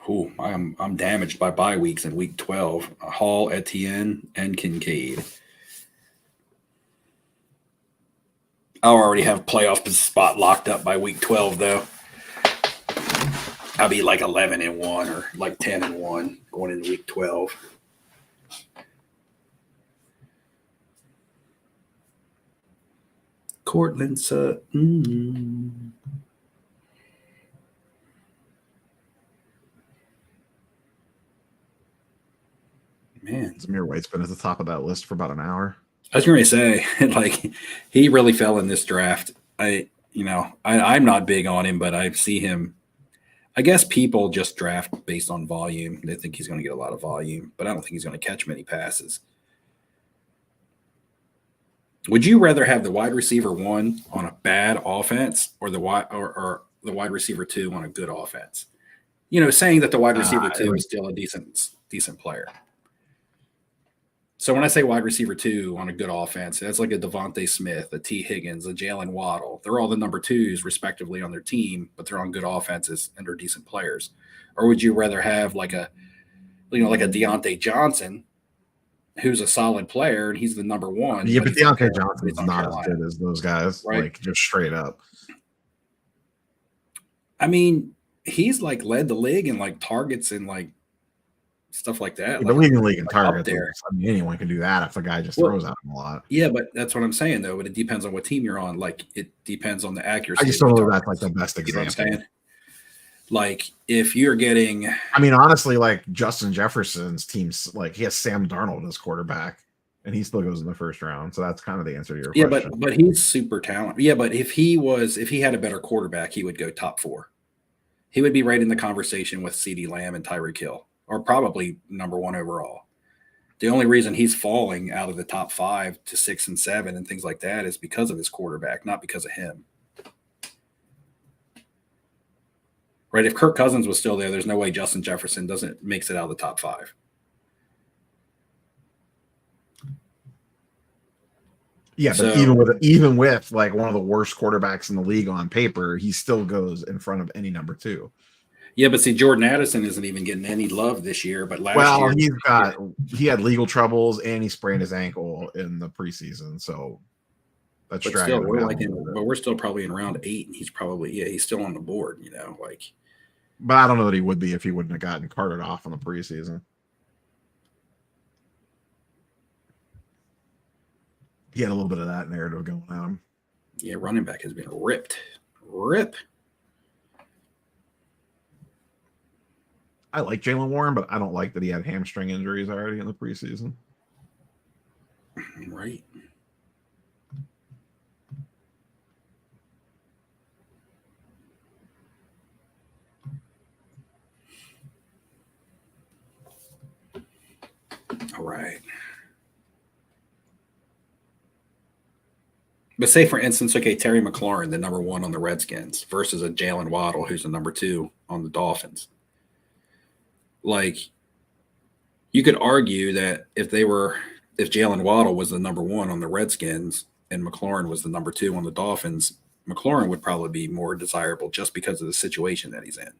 Ooh, I'm damaged by bye weeks in week 12. Hall, Etienne, and Kincaid. I already have playoff spot locked up by week 12, though. I'll be like 11-1 or like 10-1 going into week 12. Cortland Sutton. Man, Zamir White's been at the top of that list for about an hour. I was going to say, like, he really fell in this draft. I'm not big on him, but I see him. I guess people just draft based on volume. They think he's going to get a lot of volume, but I don't think he's going to catch many passes. Would you rather have the wide receiver 1 on a bad offense or the wide receiver 2 on a good offense? Saying that the wide receiver 2 is still a decent player. So when I say wide receiver 2 on a good offense, that's like a Devontae Smith, a T. Higgins, a Jalen Waddle. They're all the number 2s respectively on their team, but they're on good offenses and they're decent players. Or would you rather have like a Deontay Johnson, who's a solid player and he's the number 1? Yeah, but Deontay Johnson is not as good as those guys, right? Like just straight up. I mean, he's like led the league in like targets and like stuff like that. Yeah, but leading the league in targets, there. I mean, anyone can do that if the guy just throws at him a lot. Yeah, but that's what I'm saying though. But it depends on what team you're on. Like it depends on the accuracy. I just don't know that's like the best example. You know what I'm saying? Like if you're getting, I mean, honestly, like Justin Jefferson's team's like he has Sam Darnold as quarterback, and he still goes in the first round. So that's kind of the answer to your question. But he's super talented. Yeah, but if he had a better quarterback, he would go top 4. He would be right in the conversation with CeeDee Lamb and Tyreek Hill, or probably number 1 overall. The only reason he's falling out of the top 5 to 6 and 7 and things like that is because of his quarterback, not because of him. Right? If Kirk Cousins was still there, there's no way Justin Jefferson makes it out of the top 5. Yeah, but even with like one of the worst quarterbacks in the league on paper, he still goes in front of any number 2. Yeah, but see, Jordan Addison isn't even getting any love this year. But last year, he had legal troubles and he sprained his ankle in the preseason, so that's dragging. But we're still probably in round 8, and he's still on the board. But I don't know that he would be if he wouldn't have gotten carted off in the preseason. He had a little bit of that narrative going on. Yeah, running back has been ripped. I like Jaylen Warren, but I don't like that he had hamstring injuries already in the preseason. Right. All right. But say, for instance, okay, Terry McLaurin, the number 1 on the Redskins, versus a Jalen Waddle, who's the number 2 on the Dolphins. Like, you could argue that if Jalen Waddle was the number 1 on the Redskins and McLaurin was the number 2 on the Dolphins, McLaurin would probably be more desirable just because of the situation that he's in.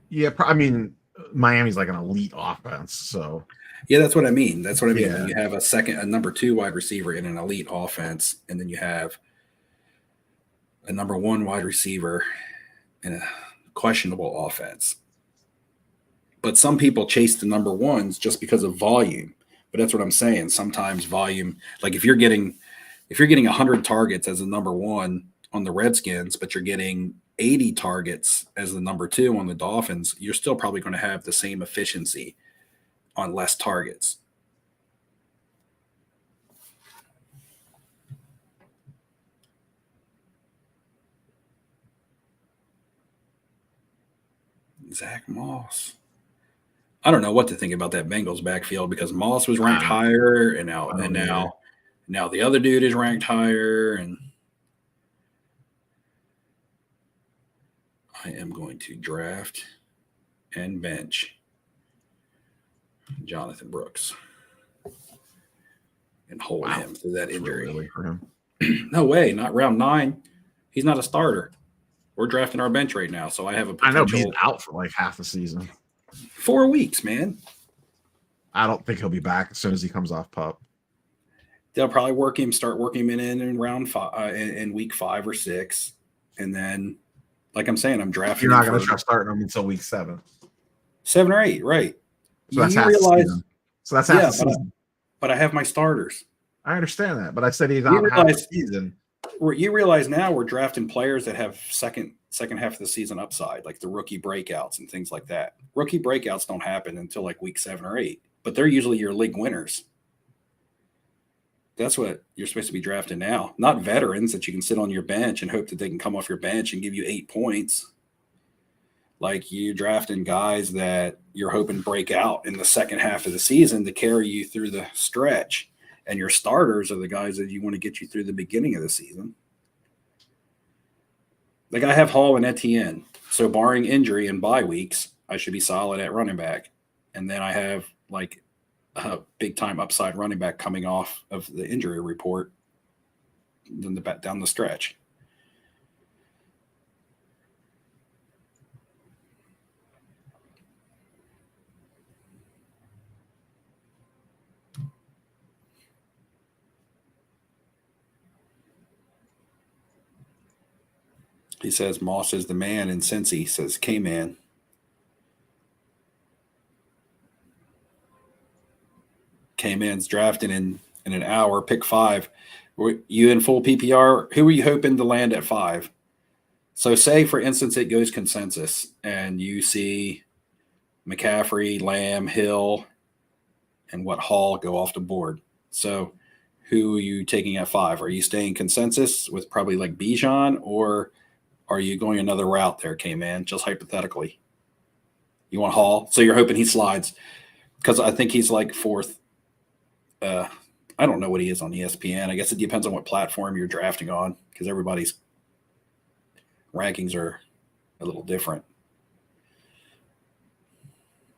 Yeah, I mean, Miami's like an elite offense, so. Yeah, that's what I mean. Yeah. You have a number 2 wide receiver in an elite offense, and then you have a number 1 wide receiver in a questionable offense. But some people chase the number 1s just because of volume. But that's what I'm saying. Sometimes volume, like if you're getting 100 targets as a number 1 on the Redskins, but you're getting 80 targets as the number 2 on the Dolphins, you're still probably going to have the same efficiency on less targets. Zach Moss. I don't know what to think about that Bengals backfield because Moss was ranked higher, and now the other dude is ranked higher, and I am going to draft and bench Jonathan Brooks and hold him through that injury. Really for him. No way, not round 9. He's not a starter. We're drafting our bench right now, so I have a potential. I know he's out for like half the season. 4 weeks, man. I don't think he'll be back as soon as he comes off PUP. They'll probably start working him in round 5, in week 5 or 6, and then, like I'm saying, I'm drafting. You're not going to start starting him until week 7. 7 or 8, right? So that's half the season. So that's half the season. But I have my starters. I understand that, but I said he's out half the season. You realize now we're drafting players that have second half of the season upside, like the rookie breakouts and things like that. Rookie breakouts don't happen until like week 7 or 8, but they're usually your league winners. That's what you're supposed to be drafting now, not veterans that you can sit on your bench and hope that they can come off your bench and give you 8 points. Like you're drafting guys that you're hoping break out in the second half of the season to carry you through the stretch. And your starters are the guys that you want to get you through the beginning of the season. Like I have Hall and Etienne. So barring injury and bye weeks, I should be solid at running back. And then I have like a big time upside running back coming off of the injury report down the stretch. He says Moss is the man, and Cincy says K-Man. K-Man's drafting in an hour, pick 5. Were you in full PPR? Who are you hoping to land at 5? So say, for instance, it goes consensus, and you see McCaffrey, Lamb, Hill, and Hall go off the board. So who are you taking at 5? Are you staying consensus with probably like Bijan, or are you going another route there, K-Man, just hypothetically? You want Hall? So you're hoping he slides, because I think he's like 4th. I don't know what he is on ESPN. I guess it depends on what platform you're drafting on, because everybody's rankings are a little different.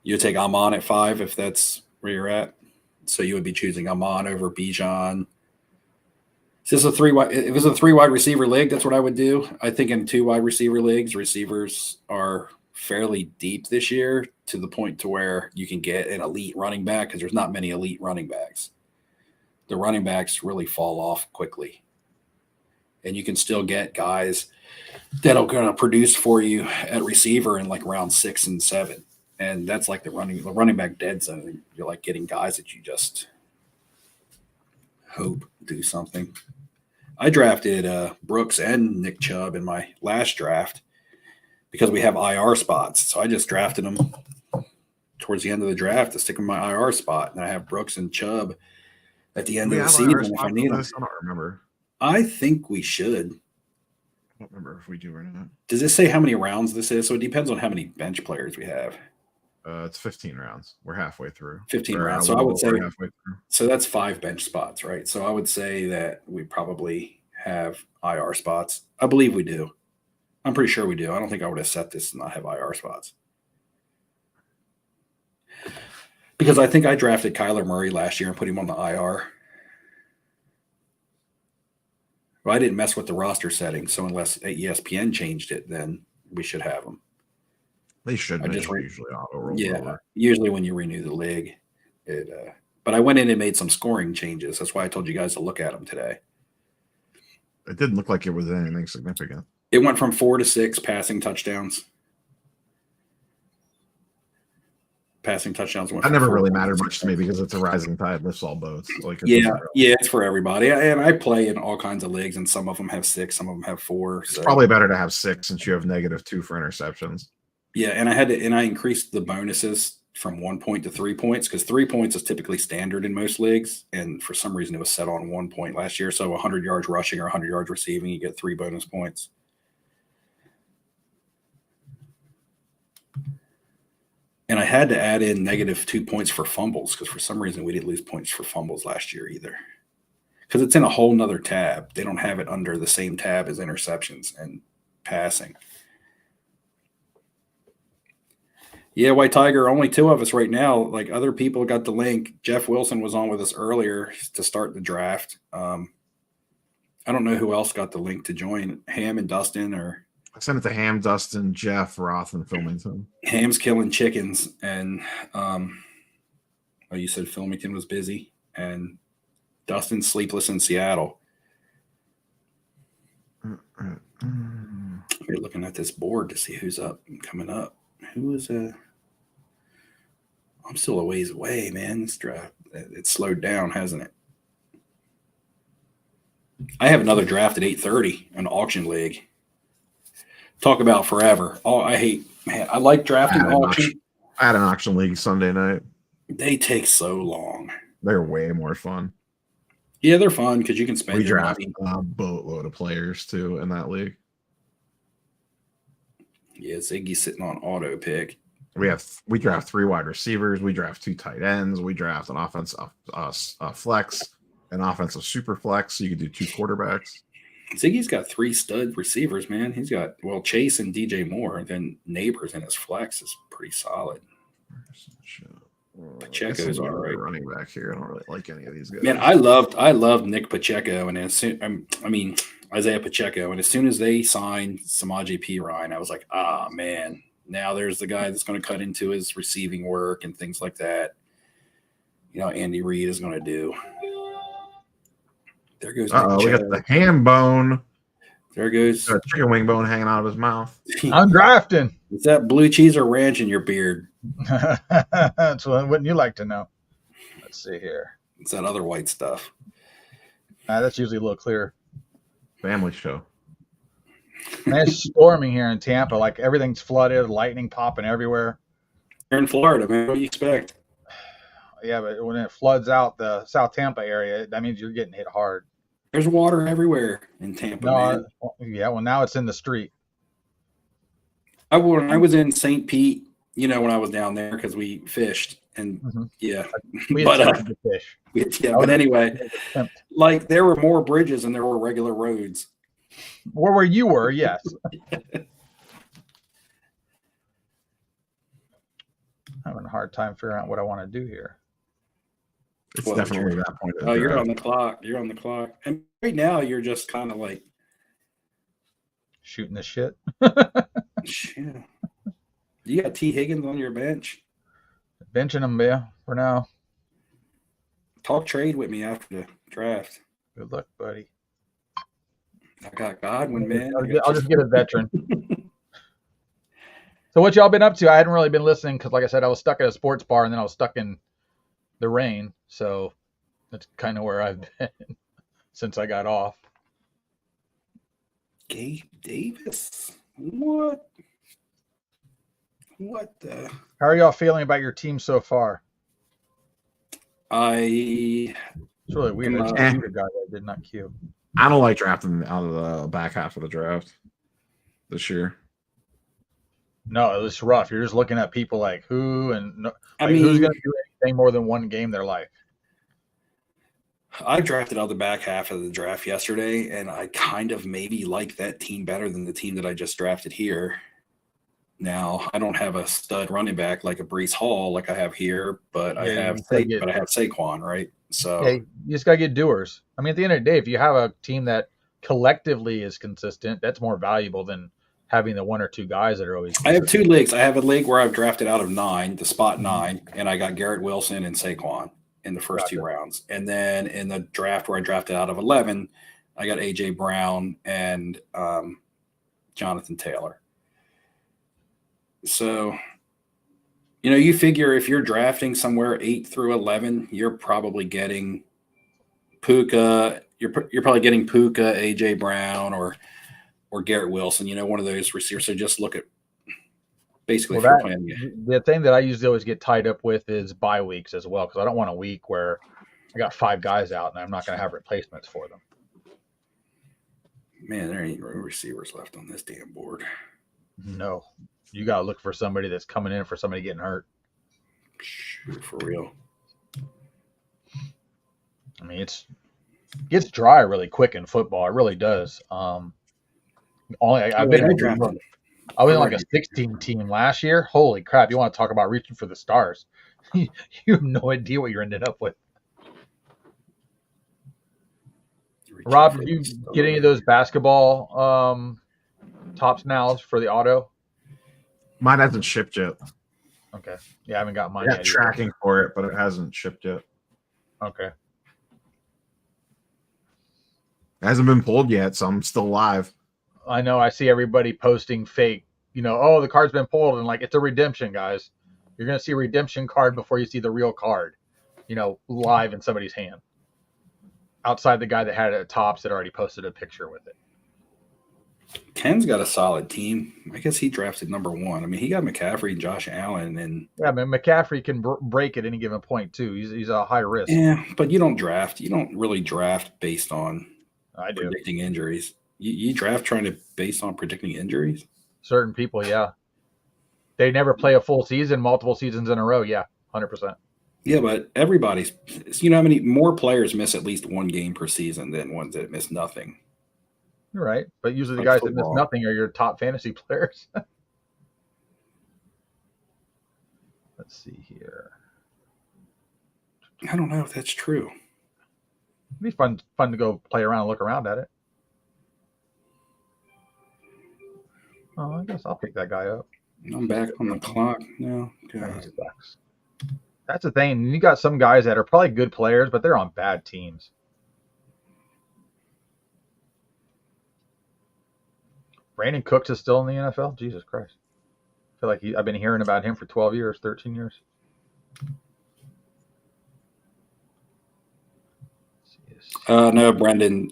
You would take Amon at 5 if that's where you're at. So you would be choosing Amon over Bijan. Is this a 3 wide? If it was a 3 wide receiver league, that's what I would do. I think in 2 wide receiver leagues, receivers are fairly deep this year, to the point to where you can get an elite running back, because there's not many elite running backs. The running backs really fall off quickly. And you can still get guys that are going to produce for you at receiver in like round 6 and 7. And that's like the running back dead zone. You're like getting guys that you just hope do something. I drafted Brooks and Nick Chubb in my last draft because we have IR spots. So I just drafted them towards the end of the draft to stick in my IR spot. And I have Brooks and Chubb at the end of the season if I need them. I don't remember. I think we should. I don't remember if we do or not. Does it say how many rounds this is? So it depends on how many bench players we have. It's 15 rounds. We're halfway through. 15 Or, rounds. So I would say halfway through. So that's 5 bench spots, right? So I would say that we probably have IR spots. I believe we do. I'm pretty sure we do. I don't think I would have set this and not have IR spots. Because I think I drafted Kyler Murray last year and put him on the IR. Well, I didn't mess with the roster settings, so unless ESPN changed it, then we should have them. They should. Usually auto roll. Yeah, over. usually when you renew the league. But I went in and made some scoring changes. That's why I told you guys to look at them today. It didn't look like it was anything significant. It went from 4 to 6 passing touchdowns. Passing touchdowns went. That never really 4 mattered to much 6. to me because it's a rising tide lifts all boats. Like Yeah, it's for everybody. And I play in all kinds of leagues, and some of them have 6, some of them have 4. It's probably better to have 6 since you have -2 for interceptions. Yeah, and I increased the bonuses from 1 point to 3 points, because 3 points is typically standard in most leagues, and for some reason it was set on 1 point last year. So 100 yards rushing or 100 yards receiving, you get 3 bonus points. And I had to add in -2 points for fumbles, because for some reason we didn't lose points for fumbles last year either. Because it's in a whole nother tab. They don't have it under the same tab as interceptions and passing. Yeah, White Tiger, only 2 of us right now. Like, other people got the link. Jeff Wilson was on with us earlier to start the draft. I don't know who else got the link to join. Ham and Dustin, or I sent it to Ham, Dustin, Jeff, Roth, and Filmington. Ham's killing chickens, and you said Filmington was busy, and Dustin's sleepless in Seattle. We're looking at this board to see who's up and coming up. Who is I'm still a ways away, man. This draft, it's slowed down, hasn't it? I have another draft at 8:30, an auction league. Talk about forever. Oh, I like drafting auction. I had an auction league Sunday night. They take so long. They're way more fun. Yeah, they're fun because you can spend We your draft money. a boatload of players too in that league. Yeah, Ziggy's sitting on auto pick. We draft 3 wide receivers. We draft 2 tight ends. We draft an offensive flex, an offensive super flex. So you can do 2 quarterbacks. Ziggy's got 3 stud receivers, man. He's got Chase and DJ Moore, and then Neighbors in his flex is pretty solid. Pacheco's all right. Running back here. I don't really like any of these guys. Man, I loved Nick Pacheco, and Isaiah Pacheco, and as soon as they signed Samaje Perine, I was like, man, now there's the guy that's going to cut into his receiving work and things like that. Andy Reid is going to do. There goes. We got the ham bone. There goes a chicken wing bone hanging out of his mouth. I'm drafting. Is that blue cheese or ranch in your beard? That's what wouldn't you like to know? Let's see here. It's that other white stuff. That's usually a little clearer. Family show. Man, it's storming here in Tampa. Like everything's flooded, lightning popping everywhere. You're in Florida, man. What do you expect? Yeah, but when it floods out the South Tampa area, that means you're getting hit hard. There's water everywhere in Tampa, man. Well, now it's in the street. When I was in St. Pete, when I was down there because we fished, and we attempted to fish. But anyway, like there were more bridges than there were regular roads. Where you were, yes. Having a hard time figuring out what I want to do here. It's definitely that point. You're on the clock. You're on the clock. And right now, you're just kind of like shooting the shit. Yeah. You got T. Higgins on your bench. Benching him, yeah, for now. Talk trade with me after the draft. Good luck, buddy. I got Godwin, man. I'll just get a veteran. So what y'all been up to? I hadn't really been listening because, like I said, I was stuck at a sports bar and then I was stuck in the rain. So that's kind of where I've been since I got off. Gabe Davis? What the? How are y'all feeling about your team so far? It's really weird. I queued a guy that I did not queue. I don't like drafting out of the back half of the draft this year. No, it's rough. You're just looking at people like who and who's going to do anything more than one game in their life. I drafted out the back half of the draft yesterday, and I kind of maybe like that team better than the team that I just drafted here. Now, I don't have a stud running back like a Breece Hall like I have here, but I have Saquon, right? So you just got to get doers. I mean, at the end of the day, if you have a team that collectively is consistent, that's more valuable than having the 1 or 2 guys that are always consistent. I have 2 leagues. I have a league where I've drafted out of 9, the spot 9, and I got Garrett Wilson and Saquon in the first 2 rounds. And then in the draft where I drafted out of 11, I got A.J. Brown and Jonathan Taylor. So, you figure if you're drafting somewhere 8 through 11, you're probably getting Puka. You're probably getting Puka, A.J. Brown, or Garrett Wilson, one of those receivers. So just look at basically if you're playing. The thing that I usually always get tied up with is bye weeks as well, because I don't want a week where I got 5 guys out and I'm not going to have replacements for them. Man, there ain't no receivers left on this damn board. No. You got to look for somebody that's coming in for somebody getting hurt. Shoot, for real. I mean, it gets dry really quick in football. It really does. I was in like a 16 team last year. Holy crap. You want to talk about reaching for the stars. You have no idea what you're ending up with. Rob, did you get any of those basketball tops now for the auto? Mine hasn't shipped yet. Okay. Yeah, I haven't got mine yet. Tracking for it, but it hasn't shipped yet. Okay. It hasn't been pulled yet, so I'm still live. I know. I see everybody posting fake, the card's been pulled, and like, it's a redemption, guys. You're going to see a redemption card before you see the real card, live in somebody's hand. Outside the guy that had it at Tops that already posted a picture with it. Ken's got a solid team. I guess he drafted number 1. I mean, he got McCaffrey and Josh Allen. And yeah, man, McCaffrey can break at any given point, too. He's a high risk. Yeah, but you don't draft. You don't really draft based on predicting injuries. You draft based on predicting injuries? Certain people, yeah. They never play a full season, multiple seasons in a row. Yeah, 100%. Yeah, but everybody's, how many more players miss at least one game per season than ones that miss nothing? You're right. But usually the Like guys that miss football. nothing are your top fantasy players. Let's see here. I don't know if that's true. It'd be fun to go play around and look around at it. Oh, I guess I'll pick that guy up. I'm back on the clock. No, That God. sucks. That's the thing. You got some guys that are probably good players, but they're on bad teams. Brandon Cooks is still in the NFL? Jesus Christ. I feel like I've been hearing about him for 12 years, 13 years. No, Brendan.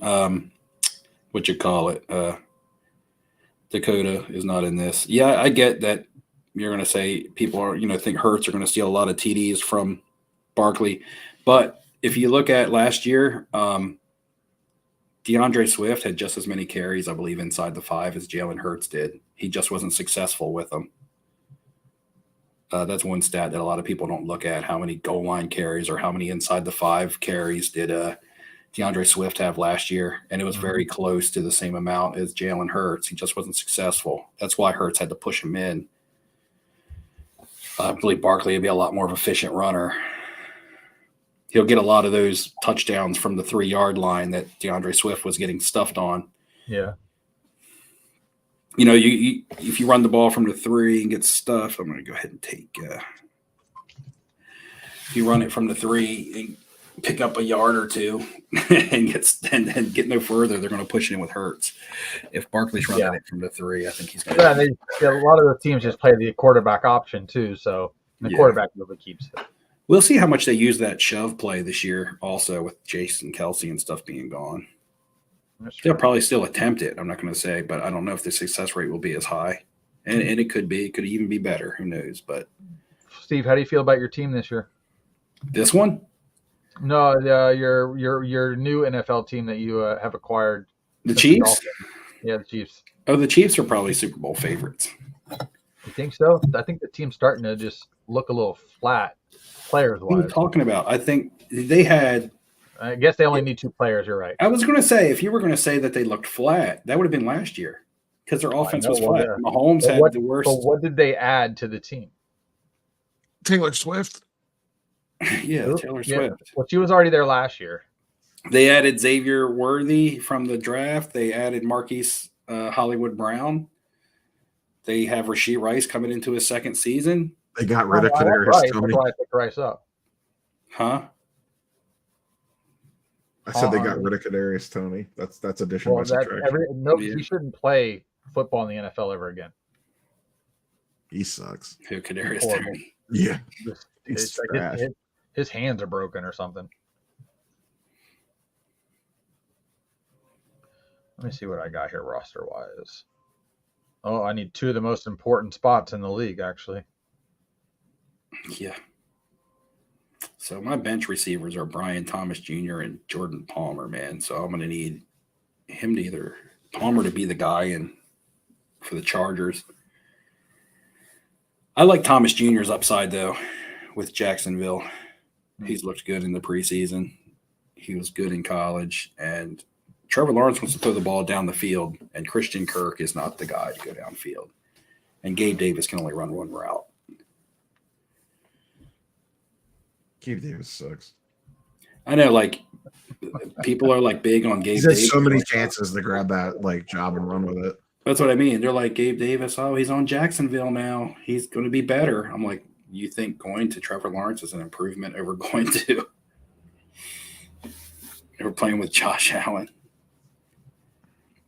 What you call it? Dakota is not in this. Yeah, I get that. You're going to say people are, think Hurts are going to steal a lot of TDs from Barkley, but if you look at last year, DeAndre Swift had just as many carries, I believe, inside the 5 as Jalen Hurts did. He just wasn't successful with them. That's one stat that a lot of people don't look at. How many goal line carries or how many inside the 5 carries did DeAndre Swift have last year? And it was very close to the same amount as Jalen Hurts. He just wasn't successful. That's why Hurts had to push him in. I believe Barkley would be a lot more of an efficient runner. He'll get a lot of those touchdowns from the 3-yard line that DeAndre Swift was getting stuffed on. Yeah. You if you run the ball from the 3 and get stuffed, I'm going to go ahead and take. If you run it from the 3 and pick up a yard or two and get no further, they're going to push it in with Hurts. If Barkley's running it from the 3, I think he's going to. Yeah, a lot of the teams just play the quarterback option too, so the quarterback really keeps it. We'll see how much they use that shove play this year, also with Jason Kelsey and stuff being gone. They'll probably still attempt it. I'm not going to say, but I don't know if the success rate will be as high, and it could be. It could even be better. Who knows? But Steve, how do you feel about your team this year? This one? No, your new NFL team that you have acquired. The Chiefs? Yeah, the Chiefs. Oh, the Chiefs are probably Super Bowl favorites. You think so? I think the team's starting to just look a little flat, players What are you wise. talking about? I think they had. I guess they only need 2 players. You're right. I was going to say, if you were going to say that they looked flat, that would have been last year because their offense was flat. Yeah. Mahomes had the worst. But what did they add to the team? Taylor Swift. Yeah, Taylor Swift. Well, she was already there last year. They added Xavier Worthy from the draft. They added Marquise Hollywood Brown. They have Rashee Rice coming into his 2nd season. They got rid of That's Kadarius Toney. That's why I picked Rice up. Huh? I said they got rid of Kadarius Toney. That's addition by subtraction. He shouldn't play football in the NFL ever again. He sucks. Who Kadarius Horrible. Toney? Yeah. It's like his hands are broken or something. Let me see what I got here roster wise. Oh, I need 2 of the most important spots in the league, actually. Yeah. So my bench receivers are Brian Thomas Jr. and Jordan Palmer, man. So I'm going to need him to either Palmer to be the guy for the Chargers. I like Thomas Jr.'s upside, though, with Jacksonville. He's looked good in the preseason. He was good in college. And Trevor Lawrence wants to throw the ball down the field, and Christian Kirk is not the guy to go downfield. And Gabe Davis can only run one route. Gabe Davis sucks. I know, like, people are, like, big on Gabe He's had Davis. so many chances to grab that, like, job and run with it. That's what I mean. They're like, Gabe Davis, oh, he's on Jacksonville now. He's going to be better. I'm like, you think going to Trevor Lawrence is an improvement over going to – over playing with Josh Allen?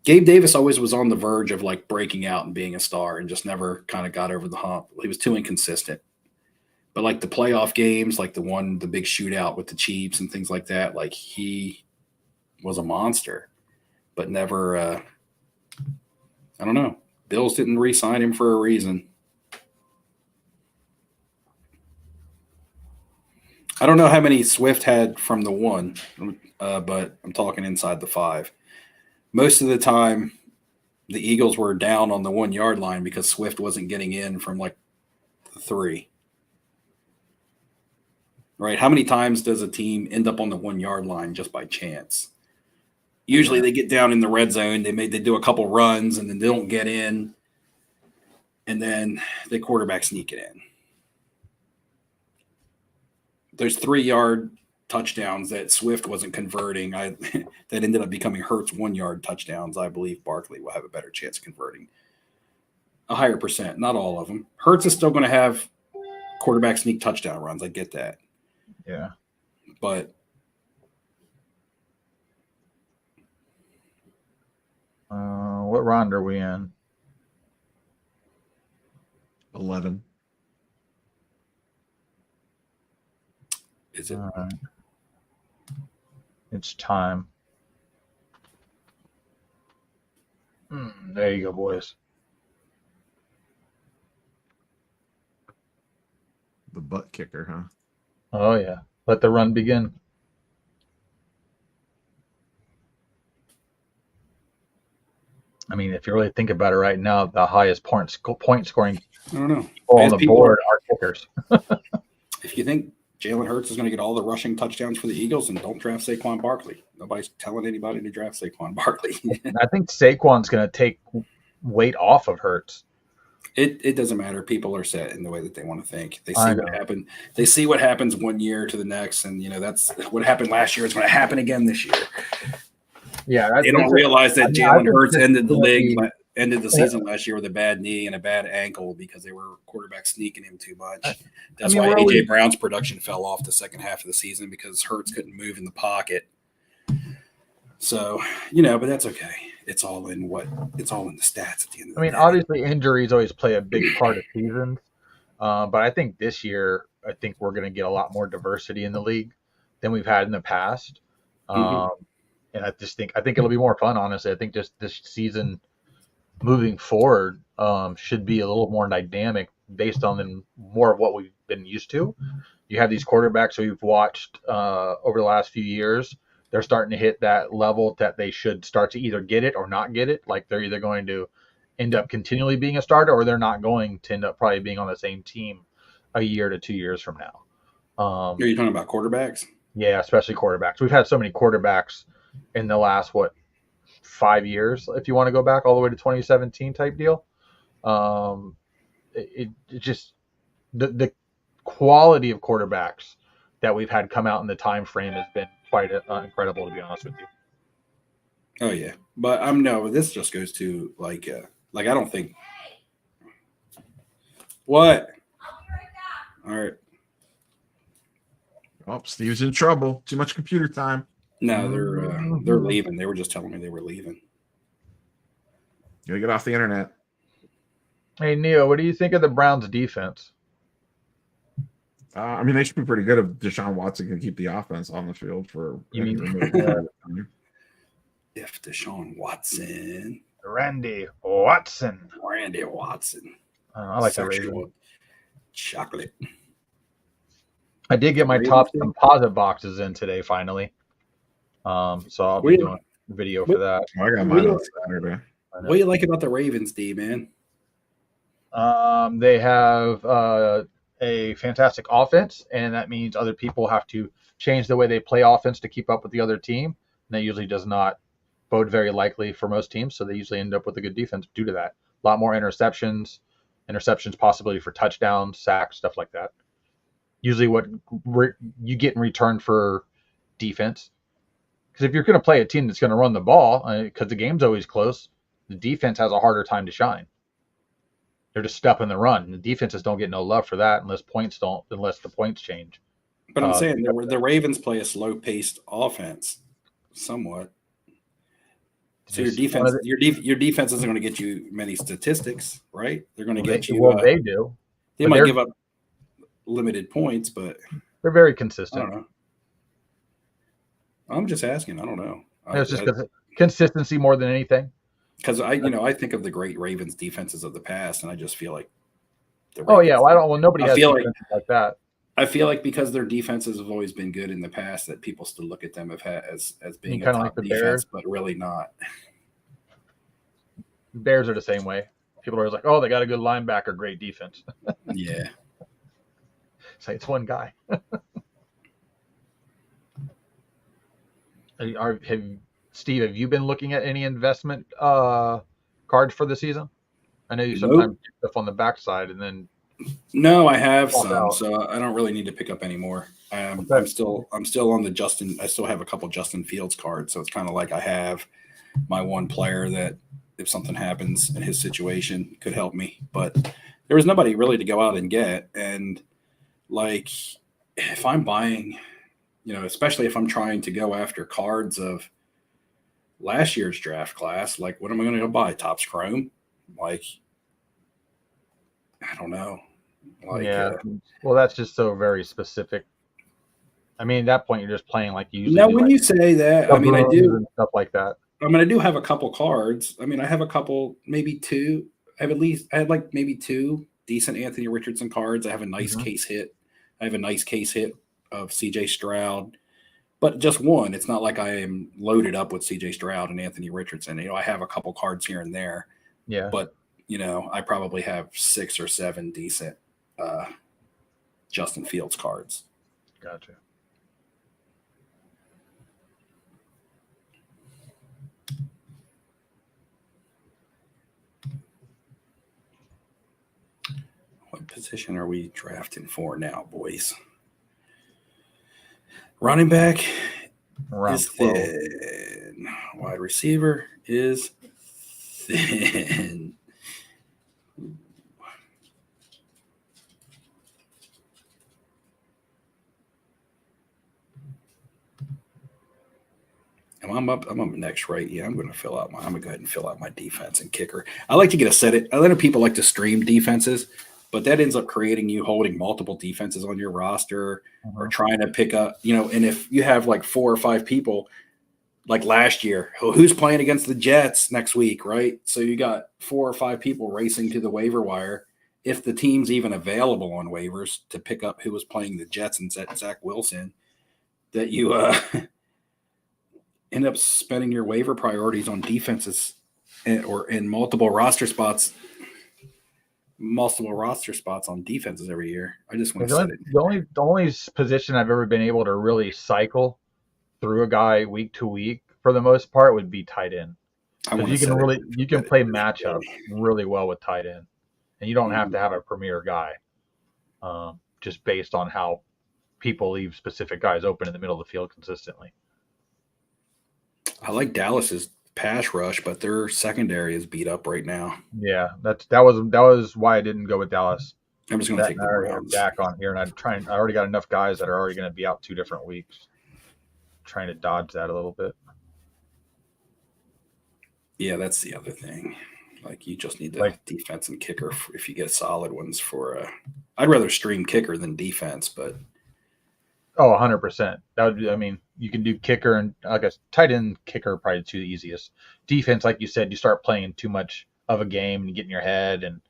Gabe Davis always was on the verge of, like, breaking out and being a star and just never kind of got over the hump. He was too inconsistent. But, like, the playoff games, like the big shootout with the Chiefs and things like that, like, he was a monster. But never I don't know. Bills didn't re-sign him for a reason. I don't know how many Swift had from the 1, but I'm talking inside the 5. Most of the time, the Eagles were down on the 1 yard line because Swift wasn't getting in from like the 3. Right? How many times does a team end up on the 1 yard line just by chance? Usually they get down in the red zone. They do a couple runs and then they don't get in, and then the quarterback sneak it in. There's 3-yard touchdowns that Swift wasn't converting. That ended up becoming Hurts 1 yard touchdowns. I believe Barkley will have a better chance of converting a higher percent. Not all of them. Hurts is still going to have quarterback sneak touchdown runs. I get that. Yeah. But what round are we in? 11. is it? All right. It's time. There you go, boys. The butt kicker, huh? Oh, yeah. Let the run begin. I mean, if you really think about it right now, the highest point scoring I don't know. on As the people board are kickers. If you think Jalen Hurts is going to get all the rushing touchdowns for the Eagles, and don't draft Saquon Barkley. Nobody's telling anybody to draft Saquon Barkley. I think Saquon's going to take weight off of Hurts. It doesn't matter. People are set in the way that they want to think. They I see what happened. They see what happens 1 year to the next, and that's what happened last year. It's going to happen again this year. Yeah, They don't realize that I Jalen think Hurts this ended is the gonna league, be- ended the season last year with a bad knee and a bad ankle because they were quarterback sneaking him too much. That's mean, why we're AJ always- Brown's production fell off the second half of the season because Hurts couldn't move in the pocket. So, but that's okay. It's all in the stats at the end of the day. Obviously injuries always play a big part of seasons, but I think this year, we're going to get a lot more diversity in the league than we've had in the past. And I think it'll be more fun, honestly. I think just this season moving forward should be a little more dynamic based on more of what we've been used to. You have these quarterbacks who we've watched over the last few years. They're starting to hit that level that they should start to either get it or not get it. Like they're either going to end up continually being a starter or they're not going to end up probably being on the same team a year to 2 years from now. Are you talking about quarterbacks? Yeah, especially quarterbacks. We've had so many quarterbacks in the last 5 years, if you want to go back all the way to 2017 type deal. It just the quality of quarterbacks that we've had come out in the time frame has been quite incredible, to be honest with you. Oh yeah, but this just goes to like I don't think what. All right. Oh, Steve's in trouble. Too much computer time. No, they're leaving. They were just telling me they were leaving. Gotta get off the internet. Hey, Neo, what do you think of the Browns' defense? They should be pretty good if Deshaun Watson can keep the offense on the field for. You mean- If Deshaun Watson, Randy Watson. Randy Watson, I like that rating. sexual chocolate. I did get my Ravens top thing? composite boxes in today, finally. So I'll be doing a video for that. I got mine on Saturday. What do you like about the Ravens, D man? They have a fantastic offense, and that means other people have to change the way they play offense to keep up with the other team. And that usually does not bode very likely for most teams, so they usually end up with a good defense due to that. A lot more interceptions possibility for touchdowns, sacks, stuff like that. Usually what you get in return for defense. Because if you're going to play a team that's going to run the ball, because the game's always close, the defense has a harder time to shine. They're just stuffing the run. And the defenses don't get no love for that unless the points change. But I'm saying the Ravens play a slow-paced offense, somewhat. So your defense isn't going to get you many statistics, right? They're going to get you. Well, they do. They but might give up limited points, but they're very I consistent. don't know. I'm just asking. I don't know. It's just consistency more than anything. Because I think of the great Ravens defenses of the past, and I just feel like. Nobody has feel defenses like that. I feel like because their defenses have always been good in the past, that people still look at them as being a Kinda top like the defense, Bears? but really not. Bears are the same way. People are always like, "Oh, they got a good linebacker, great defense." Yeah. It's like, it's one guy. Steve, have you been looking at any investment cards for the season? I know you sometimes do stuff on the backside and then. No, I have Walk some, out. so I don't really need to pick up any more. Okay. I'm still on the Justin. I still have a couple Justin Fields cards, so it's kind of like I have my one player that if something happens in his situation could help me. But there was nobody really to go out and get, and like if I'm buying, especially if I'm trying to go after cards of last year's draft class, like what am I going to go buy? Topps Chrome? Like I don't know. Like, yeah. Well, that's just so very specific. I mean, at that point, you're just playing like you usually now, do, when like you say that, I mean, I doubloons do. and stuff like that. I mean, I do have a couple cards. I mean, I have a couple, maybe two. I had like maybe two decent Anthony Richardson cards. I have a nice case hit. I have a nice case hit of CJ Stroud, but just one. It's not like I am loaded up with CJ Stroud and Anthony Richardson. I have a couple cards here and there. Yeah. But, I probably have 6 or 7 decent Justin Fields cards. Gotcha. What position are we drafting for now, boys? Running back Around is 12. thin. Wide receiver is thin. I'm up next, right? Yeah, I'm gonna go ahead and fill out my defense and kicker. I like to get a set it. I know people like to stream defenses, but that ends up creating you holding multiple defenses on your roster or trying to pick up, and if you have like 4 or 5 people, like last year, who's playing against the Jets next week, right? So you got 4 or 5 people racing to the waiver wire. If the team's even available on waivers to pick up who was playing the Jets and Zach Wilson, that you end up spending your waiver priorities on defenses or in multiple roster spots on defenses every year. I just want to set it. The only position I've ever been able to really cycle through a guy week to week for the most part would be tight end. You can play matchup really well with tight end, and you don't have to have a premier guy, just based on how people leave specific guys open in the middle of the field consistently. I like Dallas's pass rush, but their secondary is beat up right now. Yeah, that was why I didn't go with Dallas. I'm just going to take the Browns. Dak on here, and I already got enough guys that are already going to be out 2 different weeks. Trying to dodge that a little bit. Yeah, that's the other thing. Like you just need the defense and kicker if you get solid ones for. I'd rather stream kicker than defense, but. Oh, 100%. You can do kicker and I guess tight end kicker probably 2 the easiest. Defense, like you said, you start playing too much of a game and you get in your head and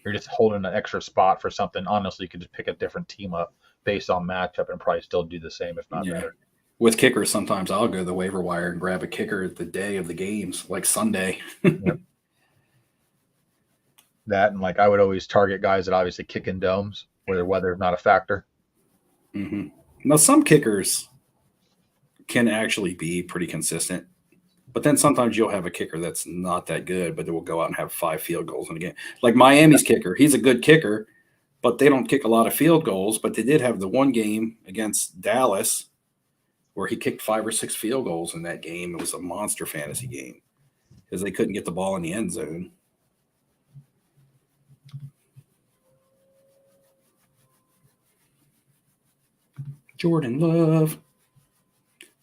you're just holding an extra spot for something. Honestly, you could just pick a different team up based on matchup and probably still do the same, if not better. With kickers, sometimes I'll go to the waiver wire and grab a kicker the day of the games, like Sunday. Yep. That and I would always target guys that obviously kick in domes where the weather is not a factor. Mm-hmm. Now, some kickers can actually be pretty consistent, but then sometimes you'll have a kicker that's not that good, but they will go out and have 5 field goals in a game. Like Miami's kicker, he's a good kicker, but they don't kick a lot of field goals. But they did have the one game against Dallas where he kicked 5 or 6 field goals in that game. It was a monster fantasy game because they couldn't get the ball in the end zone. Jordan Love.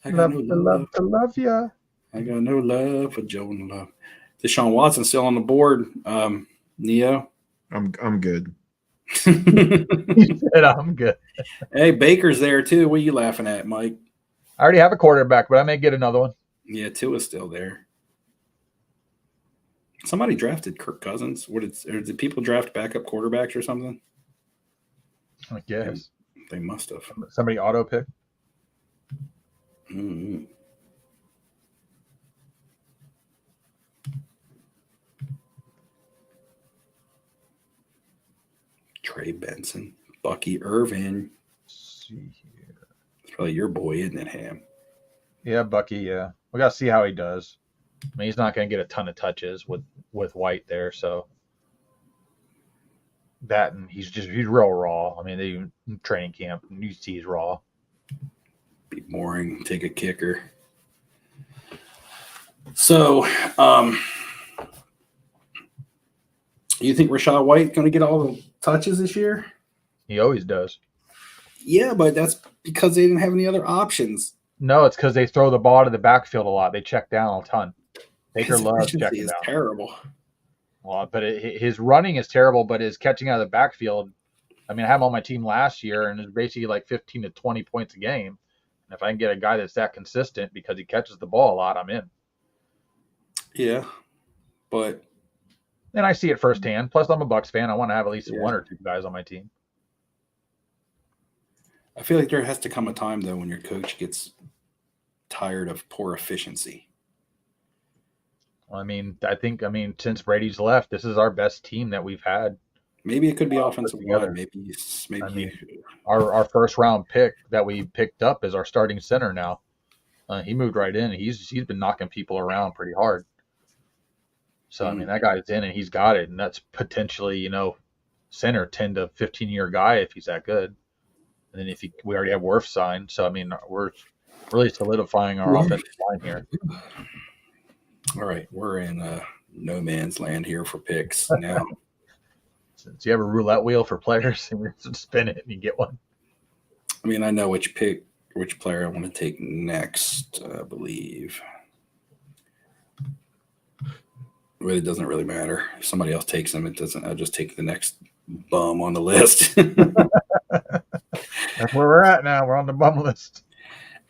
I got love ya. I got no love for Jordan Love. Deshaun Watson still on the board. Neo. I'm good. He said I'm good. Hey, Baker's there too. What are you laughing at, Mike? I already have a quarterback, but I may get another one. Yeah, Tua's still there. Somebody drafted Kirk Cousins. Or did people draft backup quarterbacks or something? I guess. They must have. Somebody auto pick. Mm-hmm. Trey Benson, Bucky Irvin. Let's see here. It's probably your boy, isn't it, Ham? Yeah, Bucky. Yeah, we got to see how he does. I mean, he's not going to get a ton of touches with White there, so that, and he's real raw. I mean, they training camp, and you see he's raw. Be boring. Take a kicker. So, you think Rachaad White going to get all the touches this year? He always does. Yeah, but that's because they didn't have any other options. No, it's because they throw the ball to the backfield a lot. They check down a ton. Baker His loves efficiency checking is down. terrible. Well, but his running is terrible, but his catching out of the backfield, I mean, I had him on my team last year, and it's basically like 15 to 20 points a game. And if I can get a guy that's that consistent because he catches the ball a lot, I'm in. Yeah, but And I see it firsthand. Plus, I'm a Bucs fan. I want to have at least Yeah. one or two guys on my team. I feel like there has to come a time, though, when your coach gets tired of poor efficiency. I mean, since Brady's left, this is our best team that we've had. Maybe it could be offensive together. line. Maybe I mean, Our first round pick that we picked up is our starting center now. He moved right in. He's been knocking people around pretty hard. So, I mean, that guy's in and he's got it. And that's potentially, center 10 to 15-year guy if he's that good. And then we already have Wirf signed. So, I mean, we're really solidifying our offensive line here. all right, we're in no man's land here for picks now. Since you have a roulette wheel for players and we just spin it and you get one. I mean, I know which player I want to take next, I believe. But it doesn't really matter. If somebody else takes them, it doesn't. I'll just take the next bum on the list. That's where we're at now. We're on the bum list.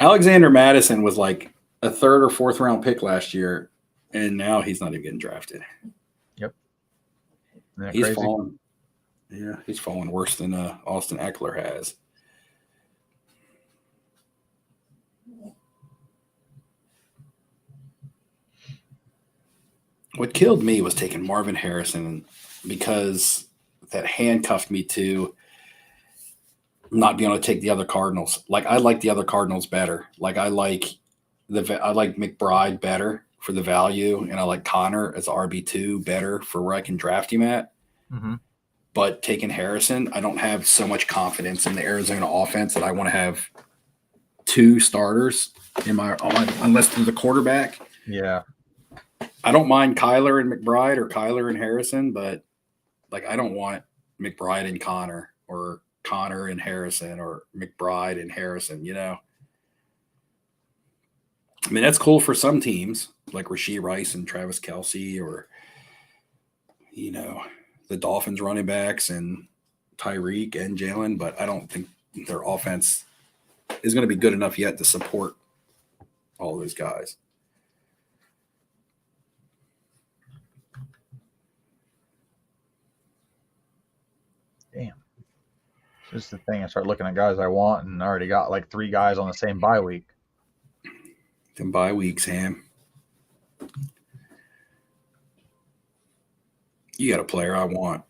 Alexander Madison was like a third or fourth round pick last year, and now he's not even getting drafted. Yep. Isn't that He's crazy? fallen. Yeah, he's fallen worse than Austin Eckler has. What killed me was taking Marvin Harrison because that handcuffed me to not being able to take the other Cardinals. Like, I like the other Cardinals better. Like, I like McBride better for the value, and I like Connor as RB2 better for where I can draft him at. Mm-hmm. But taking Harrison, I don't have so much confidence in the Arizona offense that I want to have two starters unless they're the quarterback. Yeah. I don't mind Kyler and McBride or Kyler and Harrison, but like, I don't want McBride and Connor or Connor and Harrison or McBride and Harrison, I mean, that's cool for some teams like Rashee Rice and Travis Kelce, or, the Dolphins running backs and Tyreek and Jalen, but I don't think their offense is going to be good enough yet to support all those guys. Damn. Just the thing. I start looking at guys I want and I already got like 3 guys on the same bye week. Them bye weeks, Ham. You got a player I want.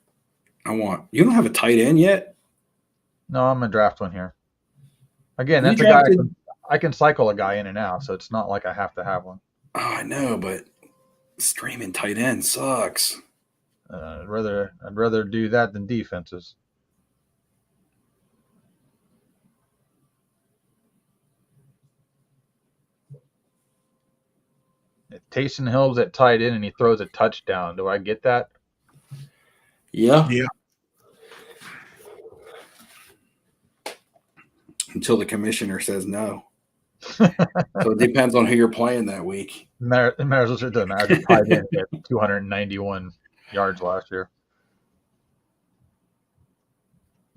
You don't have a tight end yet? No, I'm going to draft one here. Again, You that's a guy drafted- I can cycle a guy in and out, so it's not like I have to have one. Oh, I know, but streaming tight end sucks. I'd rather do that than defenses. If Taysom Hill's at tight end and he throws a touchdown, do I get that? Yeah. Yeah. Until the commissioner says no. So it depends on who you're playing that week. It matters. It doesn't matter. Tight end had 291 yards last year.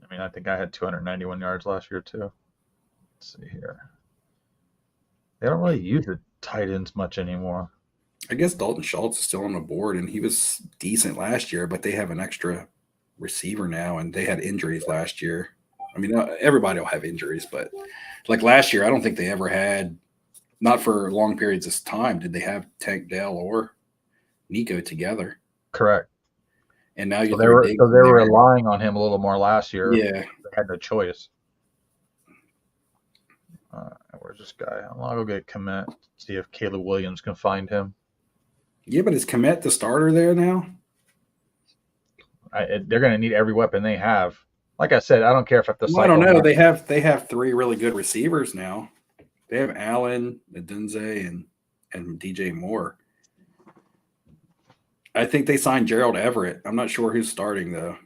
I mean, I think I had 291 yards last year too. Let's see here. They don't really use the tight ends much anymore. I guess Dalton Schultz is still on the board, and he was decent last year, but they have an extra receiver now, and they had injuries last year. I mean, everybody will have injuries, but like last year, I don't think they ever had, not for long periods of time, did they have Tank Dell or Nico together. Correct. and now you So they throw were Diggs in there. relying on him a little more last year. Yeah, They had no choice. Where's this guy? I'll go get Komet. See if Caleb Williams can find him. yeah, but is Komet the starter there now? They're going to need every weapon they have. Like I said, I don't care if I have to Well, I don't cycle know. them. They have three really good receivers now. They have Allen, Adunze, and DJ Moore. I think they signed Gerald Everett. I'm not sure who's starting though.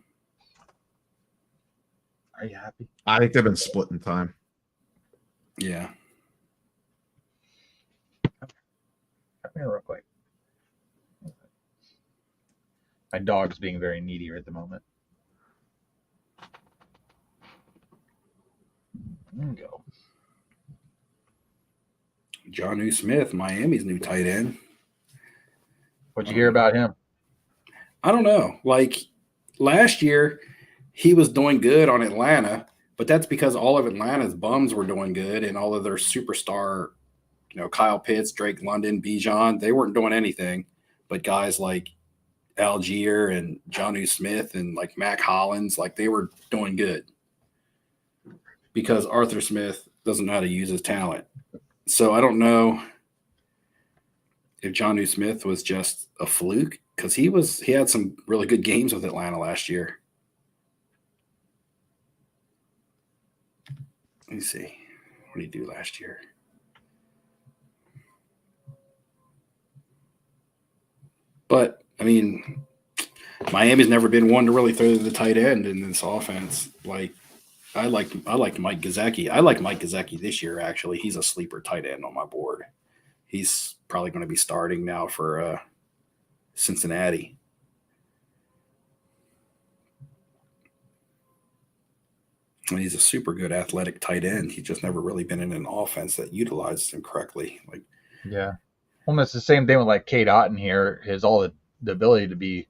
Are you happy? I think they've been splitting time. Yeah. Come here real quick. My dog's being very needy at the moment. There we go. Jonnu Smith, Miami's new tight end. What'd you hear about him? I don't know. Like last year, he was doing good on Atlanta, but that's because all of Atlanta's bums were doing good and all of their superstar, Kyle Pitts, Drake London, Bijan, they weren't doing anything. But guys like Algier and Jonnu Smith and like Mac Hollins, like they were doing good because Arthur Smith doesn't know how to use his talent. So I don't know if Jonnu Smith was just a fluke because he had some really good games with Atlanta last year. Let me see. What did he do last year? But I mean, Miami's never been one to really throw to the tight end in this offense. Like I like Mike Gesicki. I like Mike Gesicki this year. Actually, he's a sleeper tight end on my board. He's probably going to be starting now for Cincinnati. And he's a super good athletic tight end. He's just never really been in an offense that utilizes him correctly. Like, Yeah. Almost the same thing with like Kate Otten here. His all the ability to be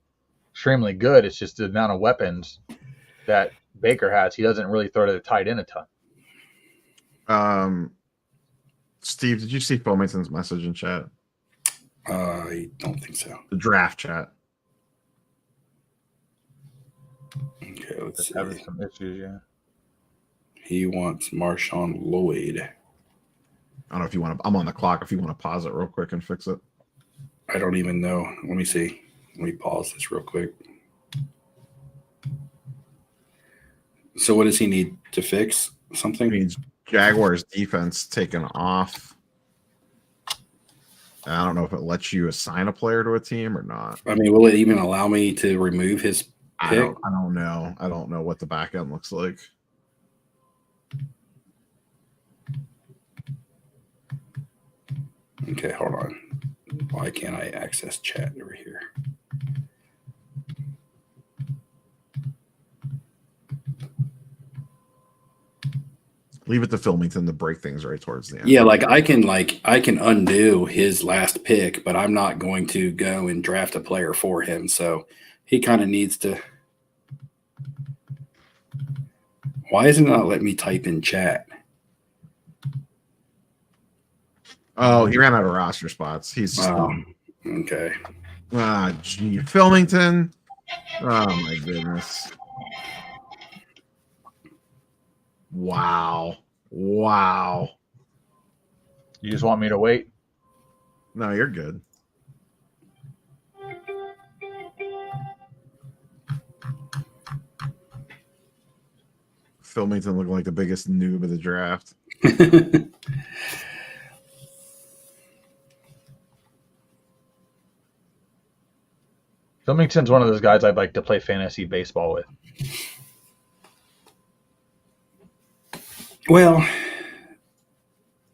extremely good. It's just the amount of weapons that Baker has. He doesn't really throw to the tight end a ton. Steve, did you see Fomington's message in chat? I don't think so. The draft chat. Okay, let's Just see. having some issues, yeah. He wants Marshawn Lloyd. I don't know if you want to. I'm on the clock. If you want to pause it real quick and fix it. I don't even know. Let me see. Let me pause this real quick. So what does he need to fix? Something? It means Jaguars defense taken off. I don't know if it lets you assign a player to a team or not. I mean, will it even allow me to remove his I pick? don't know. I don't know what the back end looks like. Okay, hold on. Why can't I access chat over here? Leave it to Filmington to break things right towards the end. Yeah, I can undo his last pick, but I'm not going to go and draft a player for him. So he kind of needs to. Why isn't it not letting me type in chat? Oh, he ran out of roster spots. He's Okay. gee, Filmington. Oh my goodness. Wow. You just want me to wait? No, you're good. Filmington looking like the biggest noob of the draft. Filmington's one of those guys I'd like to play fantasy baseball with. Well,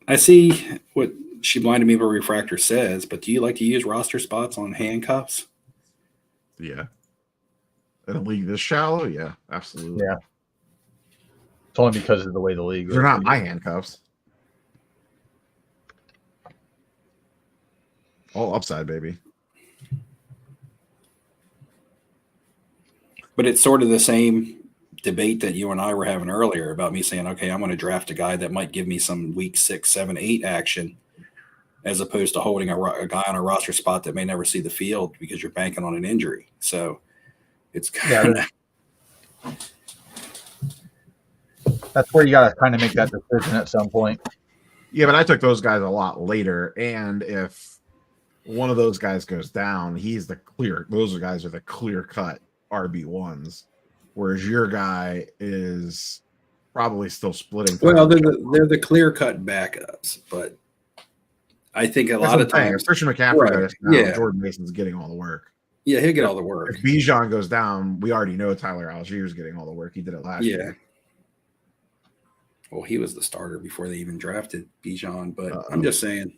I see what She Blinded Me by Refractor says, but do you like to use roster spots on handcuffs? Yeah. In a league this shallow, yeah, absolutely. Yeah. It's only because of the way the league They're not my handcuffs. All upside, baby. But it's sort of the same debate that you and I were having earlier about me saying, okay, I'm going to draft a guy that might give me some week 6, 7, 8 action, as opposed to holding a guy on a roster spot that may never see the field because you're banking on an injury. So It's Yeah, kind of that's where you got to kind of make that decision at some point. Yeah, but I took those guys a lot later, and if one of those guys goes down, he's the clear. Those guys are the clear cut RB1s, whereas your guy is probably still splitting. well, they're the clear cut backups, but I think a lot of times, if Christian McCaffrey Right, goes down, yeah. Jordan Mason's getting all the work. yeah, he'll get all the work. If Bijan goes down, we already know Tyler Algier's getting all the work. He did it last Yeah. year. Well, he was the starter before they even drafted Bijan, but Uh-oh. I'm just saying.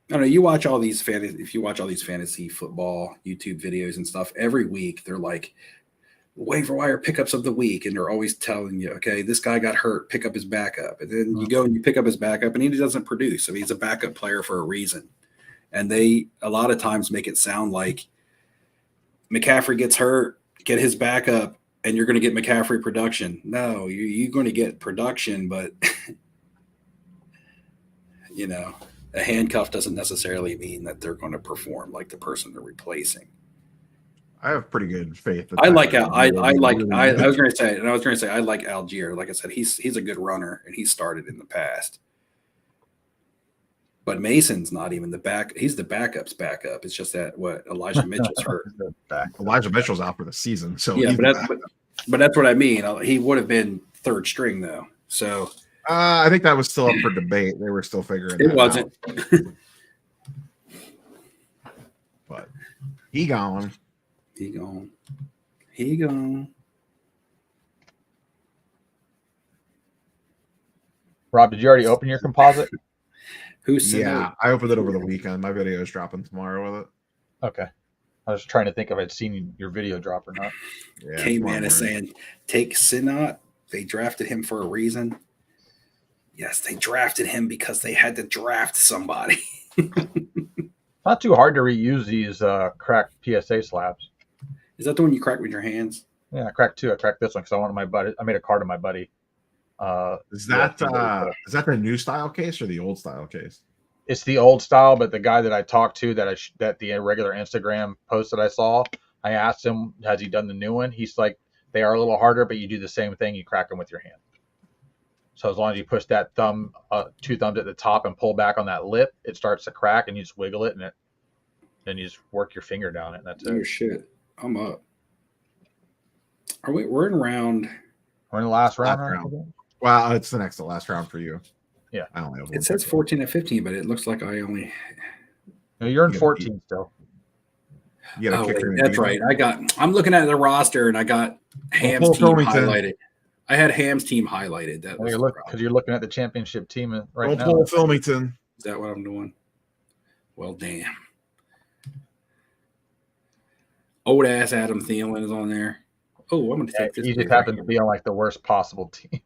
I don't know. You watch all these if you watch all these fantasy football YouTube videos and stuff, every week they're like waiver wire pickups of the week, and they're always telling you, okay, this guy got hurt, pick up his backup, and then you go and you pick up his backup, and he doesn't produce. So he's a backup player for a reason, and they a lot of times make it sound like McCaffrey gets hurt, get his backup, and you're going to get McCaffrey production. No, you're going to get production, but you know, a handcuff doesn't necessarily mean that they're going to perform like the person they're replacing. I have pretty good faith. I like I was going to say, and I was going to say I like Algier. Like I said, he's a good runner, and he started in the past. But Mason's not even the back. He's the backup's backup. It's just that what Elijah Mitchell's hurt. Elijah Mitchell's out for the season, so Yeah, he's but that's what I mean. He would have been third string though. So I think that was still up for debate. They were still figuring it that wasn't. out. But he gone. He gone. He gone. Rob, did you already open your composite? Who said Yeah, I opened it over the weekend. My video is dropping tomorrow with it. Okay. I was trying to think if I'd seen your video drop or not. Yeah, K-Man tomorrow is morning. saying, take Sinat. They drafted him for a reason. Yes, they drafted him because they had to draft somebody. Not too hard to reuse these cracked PSA slabs. Is that the one you crack with your hands? Yeah, I cracked two. I cracked this one because I wanted my buddy. I made a card to my buddy. Is that the new style case or the old style case? It's the old style, but the guy that I talked to that the regular Instagram post that I saw, I asked him, has he done the new one? He's like, they are a little harder, but you do the same thing. You crack them with your hand. So as long as you push that thumb, two thumbs at the top and pull back on that lip, it starts to crack and you just wiggle it and then you just work your finger down it. And that's Oh it. shit. I'm up. We're in round. We're in the last round. Last right? round. Well, it's the next to last round for you. Yeah. I only have one. It says 14 and 15, but it looks like I only. No, you're in You gotta 14 still. You got Oh, a kicker. wait, that's right. I'm looking at the roster and I got Ham's Paul team Filmington. highlighted. I had Ham's team highlighted. That was Because you're looking at the championship team right now. Paul Filmington. Is that what I'm doing? Well, damn. Old ass Adam Thielen is on there. Oh, I'm going to take this. He just dude right happens to here. be on like the worst possible team.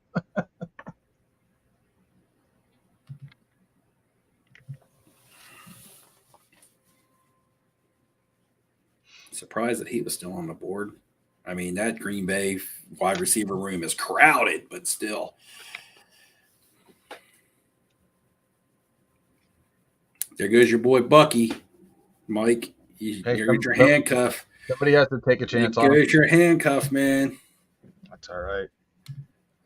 Surprised that he was still on the board. I mean, that Green Bay wide receiver room is crowded, but still. There goes your boy Bucky. Mike, you Hey, get your some- handcuff. Somebody has to take a There chance on it. goes your handcuff, man. That's all right.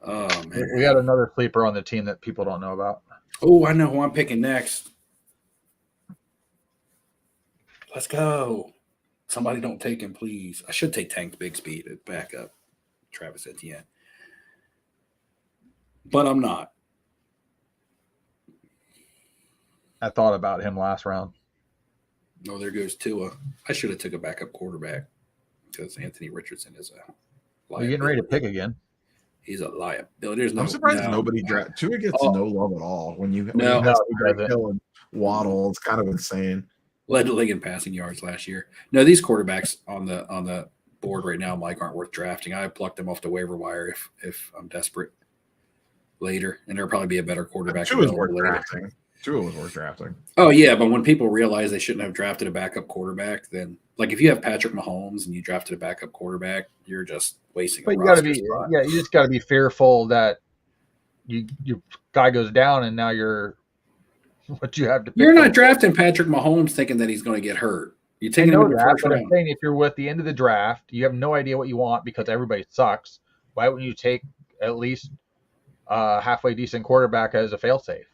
Oh, man. We got another sleeper on the team that people don't know about. Oh, I know who I'm picking next. Let's go. Somebody don't take him, please. I should take Tank Bigsby to back up Travis Etienne. But I'm not. I thought about him last round. No, there goes Tua. I should have took a backup quarterback because Anthony Richardson is a You're getting ready to pick again. He's a liability. There's no. I'm surprised no. nobody draft. Tua gets Oh. no love at all when you No. when you have No, he Tyreek doesn't. Hill and Waddle. It's kind of insane. Led the league in passing yards last year. No, these quarterbacks on the board right now, Mike, aren't worth drafting. I plucked them off the waiver wire if I'm desperate later, and there'll probably be a better quarterback. Tua was available worth later. drafting. Tua was worth drafting. Oh yeah, but when people realize they shouldn't have drafted a backup quarterback, then like if you have Patrick Mahomes and you drafted a backup quarterback, you're just wasting. But a you got to roster be, spot. you just got to be fearful that your guy goes down and now you're what you have to pick You're not from. drafting Patrick Mahomes thinking that he's going to get hurt. You I taking him know in the that, first but I'm round saying if you're with the end of the draft, you have no idea what you want because everybody sucks. Why wouldn't you take at least a halfway decent quarterback as a failsafe?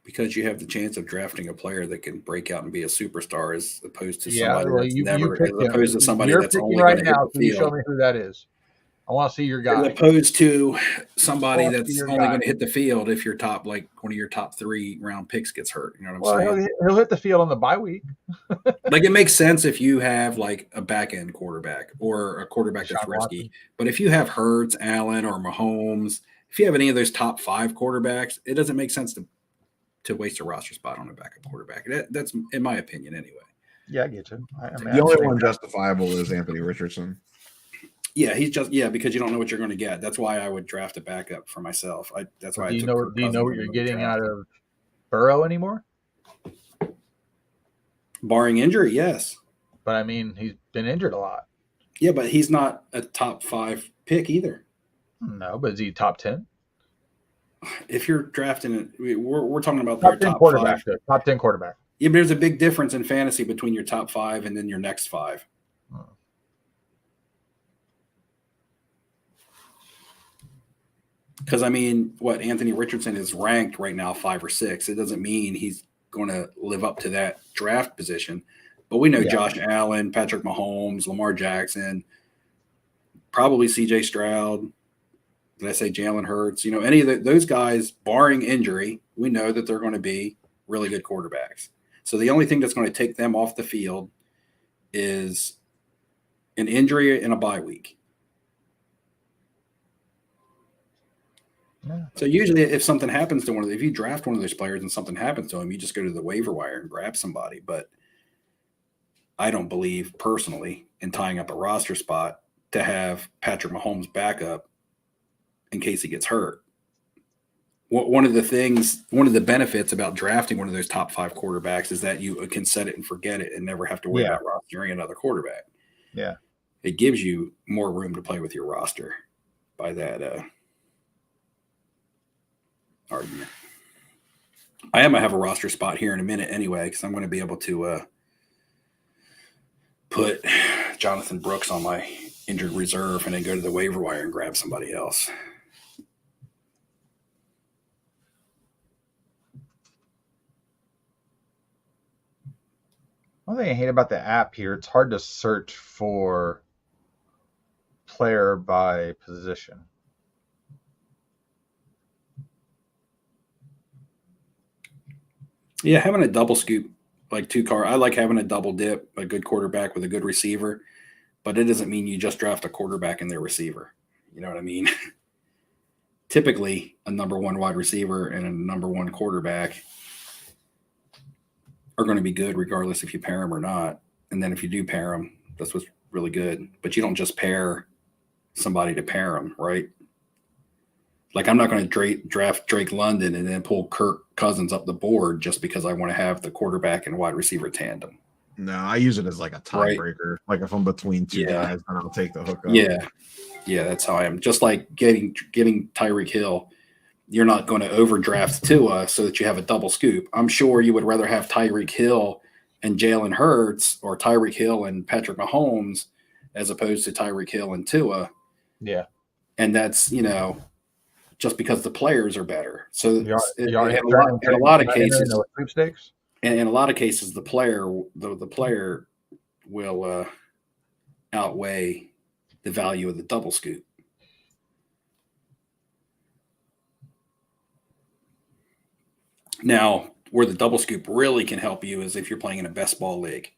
because you have the chance of drafting a player that can break out and be a superstar, as opposed to Yeah, somebody well, that's you never, as picked him. opposed to somebody You're that's picking only going right to hit now, the so you show field. me who that is. I want to see your As guy. opposed to somebody Well, that's your only guy. going to hit the field if your top, like one of your top 3 round picks gets hurt. You know what I'm Well, saying? he'll hit the field on the bye week. Like it makes sense if you have like a back end quarterback or a quarterback that's Deshaun risky. Watson. But if you have Hurts, Allen, or Mahomes, if you have any of those top 5 quarterbacks, it doesn't make sense to waste a roster spot on a backup quarterback. That's in my opinion anyway. Yeah, I get you. I mean, The I'm only saying one justifiable is Anthony Richardson. Yeah, because you don't know what you're going to get. That's why I would draft a backup for myself. That's why do I you took know? Kirk Do you know Cousins what in you're the getting draft. out of Burrow anymore? Barring injury, yes. But I mean, he's been injured a lot. Yeah, but he's not a top 5 pick either. No, but is he top 10? If you're drafting it, we're talking about Top their 10 top quarterback. 5. Good. Top 10 quarterback. Yeah, but there's a big difference in fantasy between your top 5 and then your next 5. Because I mean, what Anthony Richardson is ranked right now 5 or 6. It doesn't mean he's going to live up to that draft position. But we know Josh Allen, Patrick Mahomes, Lamar Jackson, probably C.J. Stroud. Did I say Jalen Hurts? You know, any of those guys, barring injury, we know that they're going to be really good quarterbacks. So the only thing that's going to take them off the field is an injury and a bye week. Yeah. So usually if something happens to if you draft one of those players and something happens to him, you just go to the waiver wire and grab somebody. But I don't believe personally in tying up a roster spot to have Patrick Mahomes backup in case he gets hurt. One of the benefits about drafting one of those top 5 quarterbacks is that you can set it and forget it and never have to worry about rostering another quarterback. Yeah. It gives you more room to play with your roster by that argument. I am going to have a roster spot here in a minute anyway, because I'm going to be able to put Jonathan Brooks on my injured reserve and then go to the waiver wire and grab somebody else. One thing I hate about the app here, it's hard to search for player by position. Yeah, having a double scoop, like I like having a double dip, a good quarterback with a good receiver, but it doesn't mean you just draft a quarterback and their receiver. You know what I mean? Typically, a number 1 wide receiver and a number 1 quarterback are going to be good regardless if you pair them or not. And then if you do pair them, that's what's really good. But you don't just pair somebody to pair them, right? Like I'm not going to draft Drake London and then pull Kirk Cousins up the board just because I want to have the quarterback and wide receiver tandem. No, I use it as like a tiebreaker. Like if I'm between 2 guys, then I'll take the hookup. Yeah, that's how I am. Just like getting Tyreek Hill, you're not going to overdraft Tua so that you have a double scoop. I'm sure you would rather have Tyreek Hill and Jalen Hurts or Tyreek Hill and Patrick Mahomes as opposed to Tyreek Hill and Tua. Yeah. And that's, just because the players are better. So in a a lot of cases, sweepstakes. And in a lot of cases, the player will outweigh the value of the double scoop. Now, where the double scoop really can help you is if you're playing in a best ball league.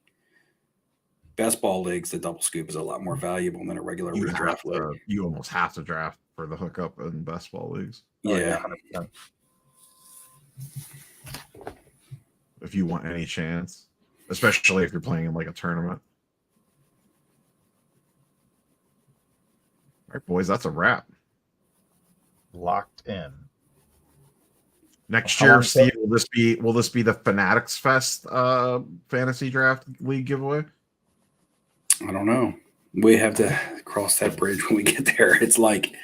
Best ball leagues, the double scoop is a lot more valuable than a regular redraft league. You almost have to draft for the hookup in best ball leagues. Yeah. If you want any chance, especially if you're playing in like a tournament. All right, boys, that's a wrap. Locked in. Next year, Steve, will this be the Fanatics Fest fantasy draft league giveaway? I don't know. We have to cross that bridge when we get there. It's like,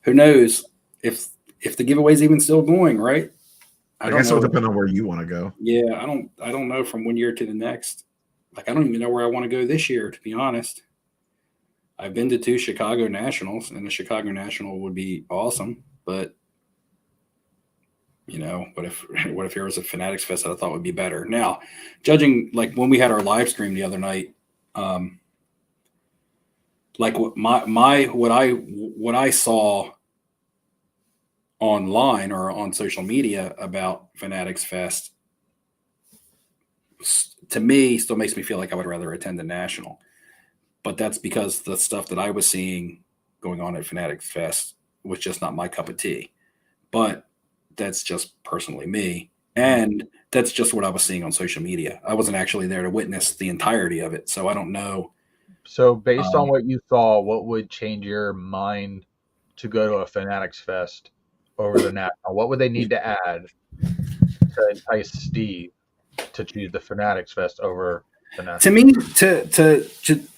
who knows if the giveaway's even still going, right? I guess it would depend on where you want to go. Yeah, I don't know from one year to the next. like, I don't even know where I want to go this year, to be honest. I've been to 2 Chicago Nationals, and the Chicago National would be awesome, but what if there was a Fanatics Fest that I thought would be better? Now, judging like when we had our live stream the other night, like what I saw online or on social media about Fanatics Fest, to me, still makes me feel like I would rather attend the National. But that's because the stuff that I was seeing going on at Fanatics Fest was just not my cup of tea. But that's just personally me. And that's just what I was seeing on social media. I wasn't actually there to witness the entirety of it. So I don't know. So based on what you saw, what would change your mind to go to a Fanatics Fest over the National? What would they need to add to entice Steve to choose the Fanatics Fest over the National? To me, to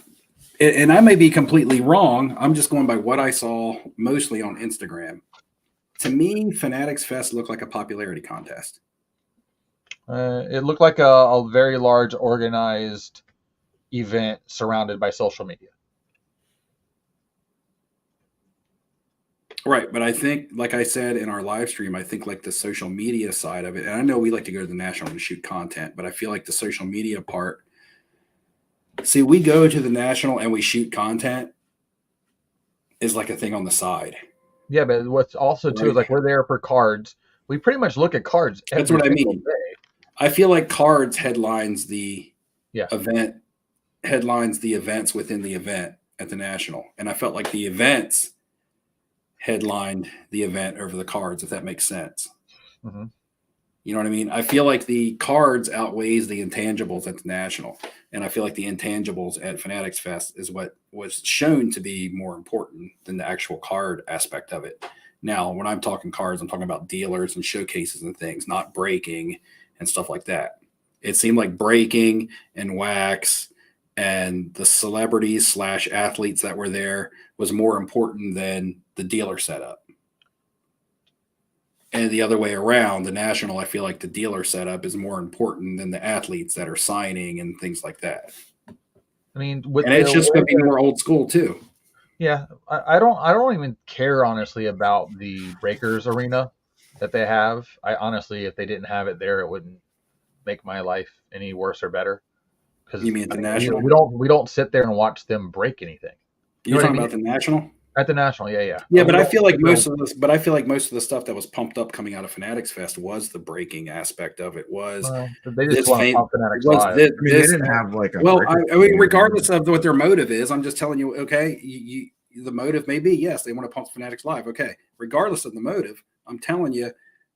and I may be completely wrong. I'm just going by what I saw mostly on Instagram. To me, Fanatics Fest looked like a popularity contest. It looked like a very large organized event surrounded by social media. Right. But I think, like I said in our live stream, I think like the social media side of it, and I know we like to go to the National and shoot content, but I feel like the social media part, see, we go to the National and we shoot content is like a thing on the side. Yeah, but what's also too is like we're there for cards. We pretty much look at cards. That's what I mean. Day. I feel like cards headlines the events within the event at the National, and I felt like the events headlined the event over the cards, if that makes sense. Mm-hmm. You know what I mean? I feel like the cards outweighs the intangibles at the National, and I feel like the intangibles at Fanatics Fest is what was shown to be more important than the actual card aspect of it. Now, when I'm talking cards, I'm talking about dealers and showcases and things, not breaking and stuff like that. It seemed like breaking and wax and the celebrities / athletes that were there was more important than the dealer setup. And the other way around, the National, I feel like the dealer setup is more important than the athletes that are signing and things like that. I mean, and it's just going to be more old school too. Yeah, I don't even care honestly about the Breakers arena that they have. I honestly, if they didn't have it there, it wouldn't make my life any worse or better. Because you mean at the National? We don't sit there and watch them break anything. You're talking about the National? At the National, yeah. Yeah, but I feel like most of this. But I feel like most of the stuff that was pumped up coming out of Fanatics Fest was the breaking aspect of it. They just want to pump Fanatics Live. They didn't have like a. Well, I mean, regardless of what their motive is, I'm just telling you. Okay, the motive may be yes, they want to pump Fanatics Live. Okay, regardless of the motive, I'm telling you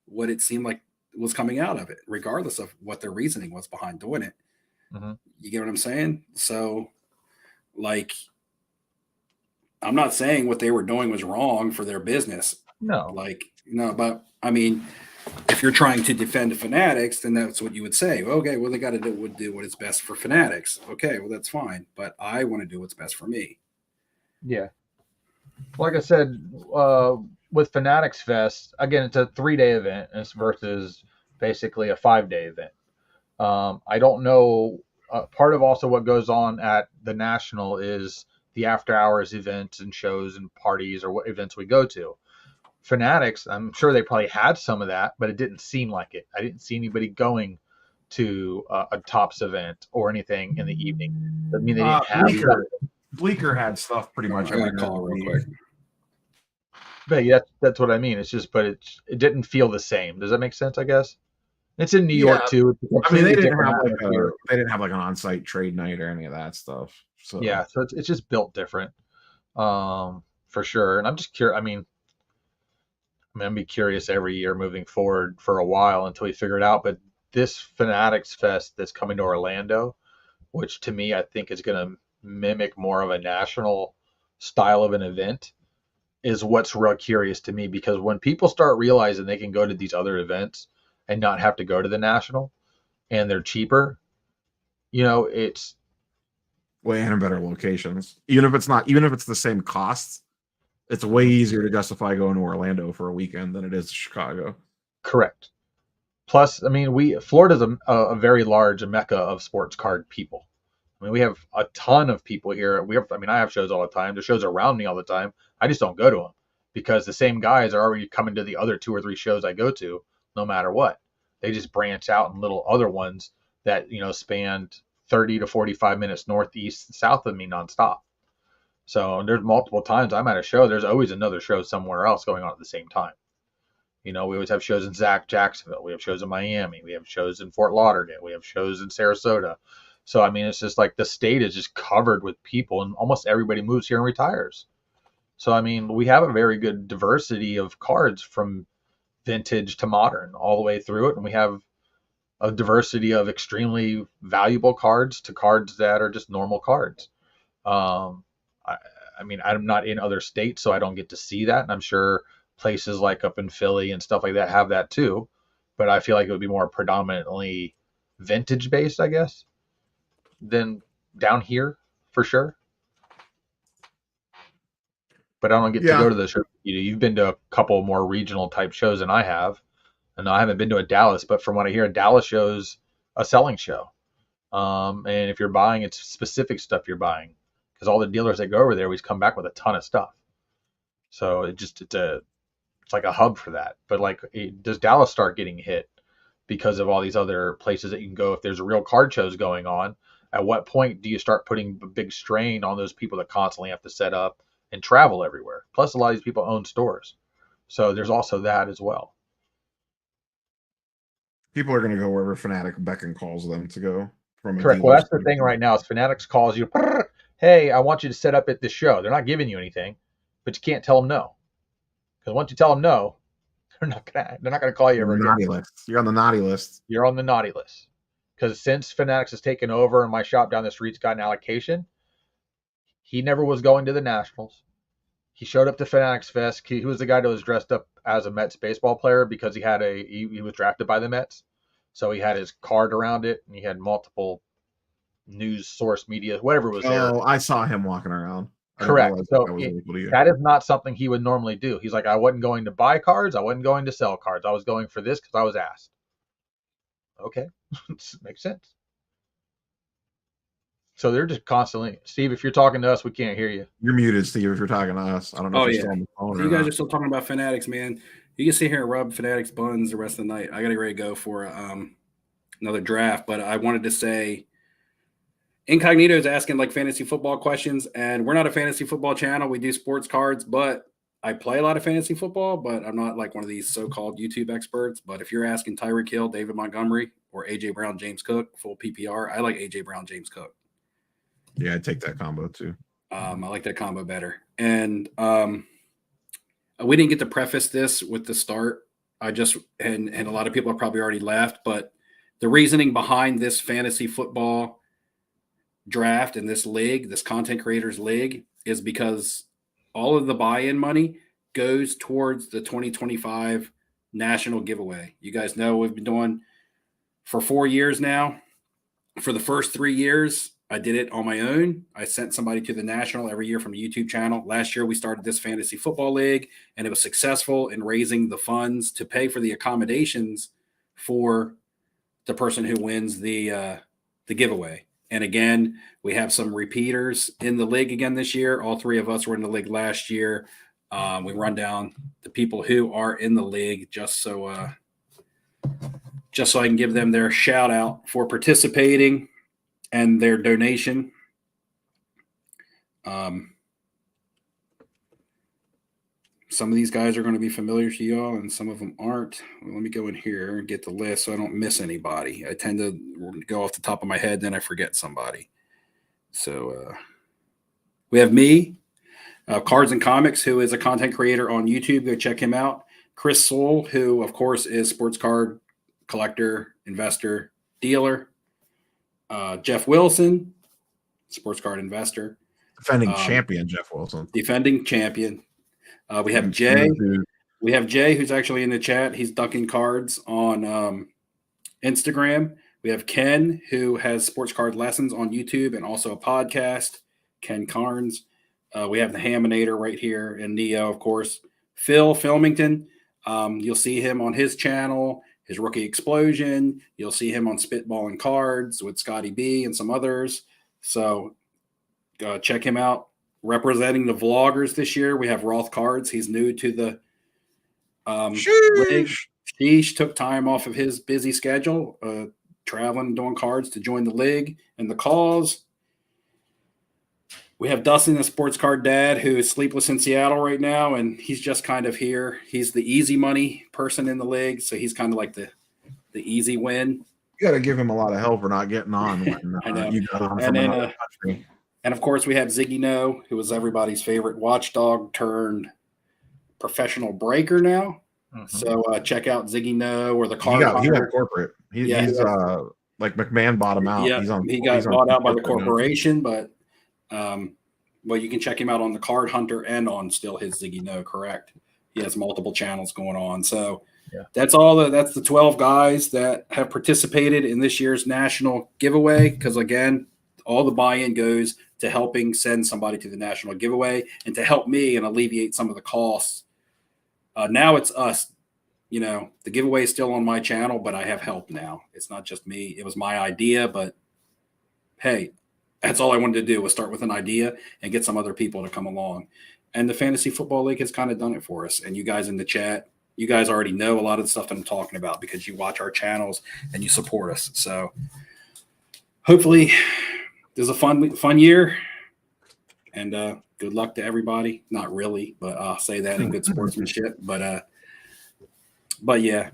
what it seemed like was coming out of it, regardless of what their reasoning was behind doing it. Mm-hmm. You get what I'm saying? So, like. I'm not saying what they were doing was wrong for their business. No. But I mean, if you're trying to defend Fanatics, then that's what you would say. Okay, well, they got to do what is best for Fanatics. Okay, well, that's fine. But I want to do what's best for me. Yeah. Like I said, with Fanatics Fest, again, it's a 3-day event versus basically a 5-day event. I don't know. Part of also what goes on at the National is the after hours events and shows and parties or what events we go to. Fanatics, I'm sure they probably had some of that, but it didn't seem like it. I didn't see anybody going to a Tops event or anything in the evening. I mean, they didn't have Bleecker had stuff pretty much. I'm gonna call real quick. But yeah, that's what I mean. It's just, but it didn't feel the same. Does that make sense? I guess it's in New York too. I mean, they didn't have like an on-site trade night or any of that stuff. So yeah, so it's just built different, for sure. And I'm just curious. I mean, I'd be curious every year moving forward for a while until we figure it out. But this Fanatics Fest that's coming to Orlando, which to me I think is going to mimic more of a national style of an event, is what's real curious to me. Because when people start realizing they can go to these other events and not have to go to the National, and they're cheaper, it's way in better locations. Even if it's the same costs, it's way easier to justify going to Orlando for a weekend than it is to Chicago. Correct. Plus, I mean, Florida's a very large mecca of sports card people. I mean, we have a ton of people here. I have shows all the time. There's shows around me all the time. I just don't go to them because the same guys are already coming to the other 2 or 3 shows I go to, no matter what. They just branch out in little other ones that, span 30 to 45 minutes north, east, south of me nonstop. So there's multiple times I'm at a show. There's always another show somewhere else going on at the same time. We always have shows in Jacksonville. We have shows in Miami. We have shows in Fort Lauderdale. We have shows in Sarasota. So, I mean, it's just like the state is just covered with people, and almost everybody moves here and retires. So, I mean, we have a very good diversity of cards from vintage to modern all the way through it. And we have a diversity of extremely valuable cards to cards that are just normal cards. I mean, I'm not in other states, so I don't get to see that. And I'm sure places like up in Philly and stuff like that have that too. But I feel like it would be more predominantly vintage based, I guess, than down here for sure. But I don't get to go to the show. You've been to a couple more regional type shows than I have. And I haven't been to a Dallas, but from what I hear, a Dallas show's a selling show. And if you're buying, it's specific stuff you're buying, because all the dealers that go over there always come back with a ton of stuff. So it's like a hub for that. But like, does Dallas start getting hit because of all these other places that you can go? If there's a real card shows going on, at what point do you start putting a big strain on those people that constantly have to set up and travel everywhere? Plus, a lot of these people own stores. So there's also that as well. People are going to go wherever Fanatic beckon calls them to go. From correct. Well, that's the thing right now is Fanatics calls you, hey, I want you to set up at this show. They're not giving you anything, but you can't tell them no. Because once you tell them no, they're not gonna call you ever again. Naughty list. You're on the naughty list. You're on the naughty list. Because since Fanatics has taken over and my shop down the street's got an allocation, he never was going to the Nationals. He showed up to Fanatics Fest. He was the guy that was dressed up as a Mets baseball player because he was drafted by the Mets. So he had his card around it, and he had multiple news source media, whatever was there. Oh, I saw him walking around. Correct. So that is not something he would normally do. He's like, I wasn't going to buy cards. I wasn't going to sell cards. I was going for this because I was asked. Okay. Makes sense. So they're just constantly, Steve, if you're talking to us, we can't hear you. You're muted, Steve, if you're talking to us. I don't know if you're still on the phone. You guys are still talking about Fanatics, man. You can sit here and rub Fanatics buns the rest of the night. I got to get ready to go for another draft, but I wanted to say Incognito is asking like fantasy football questions, and we're not a fantasy football channel. We do sports cards, but I play a lot of fantasy football, but I'm not like one of these so-called YouTube experts. But if you're asking Tyreek Hill, David Montgomery, or A.J. Brown, James Cook, full PPR, I like A.J. Brown, James Cook. Yeah, I'd take that combo too. I like that combo better. And we didn't get to preface this with the start. And a lot of people have probably already left, but the reasoning behind this fantasy football draft and this league, this content creators league, is because all of the buy-in money goes towards the 2025 national giveaway. You guys know we've been doing for 4 years now. For the first 3 years, I did it on my own. I sent somebody to the national every year from the YouTube channel. Last year, we started this fantasy football league, and it was successful in raising the funds to pay for the accommodations for the person who wins the giveaway. And again, we have some repeaters in the league again this year. All 3 of us were in the league last year. We run down the people who are in the league just so I can give them their shout out for participating and their donation. Some of these guys are going to be familiar to y'all, and some of them aren't. Well, let me go in here and get the list so I don't miss anybody. I tend to go off the top of my head, then I forget somebody. So we have me, Cards and Comics, who is a content creator on YouTube. Go check him out. Chris Soule, who, of course, is sports card collector, investor, dealer. Jeff Wilson, sports card investor. Defending champion, Jeff Wilson. Defending champion. We have Jay. We have Jay, who's actually in the chat. He's ducking cards on Instagram. We have Ken, who has sports card lessons on YouTube and also a podcast, Ken Carnes. We have the Haminator right here, and Neo, of course. Phil Filmington. You'll see him on his channel, his Rookie Explosion. You'll see him on Spitball and Cards with Scotty B and some others. So check him out. Representing the vloggers this year, we have Roth Cards. He's new to the league. Sheesh took time off of his busy schedule, traveling and doing cards to join the league and the cause. We have Dustin, the sports card dad, who is sleepless in Seattle right now, and he's just kind of here. He's the easy money person in the league, so he's kind of like the easy win. You got to give him a lot of help for not getting on when I know. you got on And from then, another country. And of course, we have Ziggy No, who was everybody's favorite watchdog turned professional breaker now. So check out Ziggy No or the card. He got corporate. He's like McMahon bought him out. Yeah, he got bought out by the corporation, but well, you can check him out on the Card Hunter and on still his Ziggy No. Correct. He has multiple channels going on. So that's the 12 guys that have participated in this year's national giveaway. Because again, all the buy-in goes to helping send somebody to the national giveaway and to help me and alleviate some of the costs. Now it's us. You know, the giveaway is still on my channel, but I have help now. It's not just me. It was my idea, but hey, that's all I wanted to do was start with an idea and get some other people to come along. And the Fantasy Football League has kind of done it for us. And you guys in the chat, you guys already know a lot of the stuff that I'm talking about because you watch our channels and you support us. So hopefully this is a fun year. And good luck to everybody. Not really, but I'll say that in good sportsmanship. But yeah,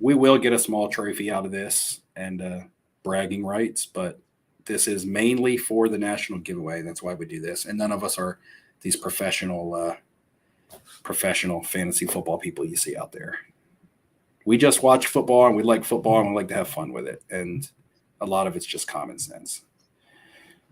we will get a small trophy out of this and bragging rights. But this is mainly for the national giveaway. That's why we do this. And none of us are these professional fantasy football people you see out there. We just watch football and we like football and we like to have fun with it. And a lot of it's just common sense.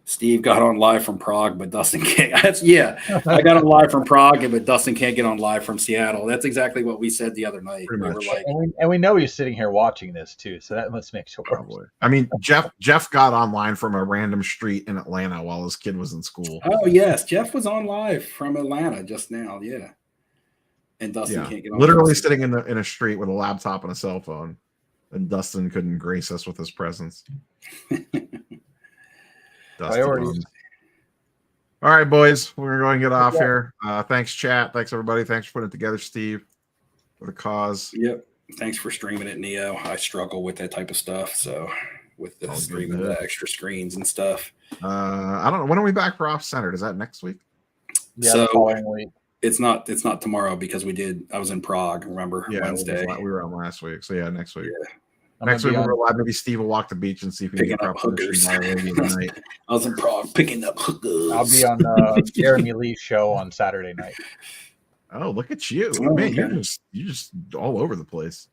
Steve got on live from Prague, but Dustin can't. I got on live from Prague, but Dustin can't get on live from Seattle. That's exactly what we said the other night. We were like, and we know he's sitting here watching this too, so that must make sure. Probably. I mean, Jeff got online from a random street in Atlanta while his kid was in school. Oh yes, Jeff was on live from Atlanta just now. Yeah, and Dustin can't get on. Literally sitting in a street with a laptop and a cell phone, and Dustin couldn't grace us with his presence. Priorities. All right, boys, we're going to get off here. Thanks, chat. Thanks, everybody. Thanks for putting it together, Steve, for the cause. Yep. Thanks for streaming it, Neo. I struggle with that type of stuff. So with the streaming the extra screens and stuff. I don't know. When are we back for Off Center? Is that next week? Yeah, the following week. It's not tomorrow because I was in Prague, remember? Yeah, Wednesday. We were on last week. So yeah, next week. Yeah. Next week we'll live. Maybe Steve will walk the beach and see if he can get up hookers. I was in Prague picking up hookers. I'll be on Jeremy Lee's show on Saturday night. Oh, look at you, man! You're just all over the place.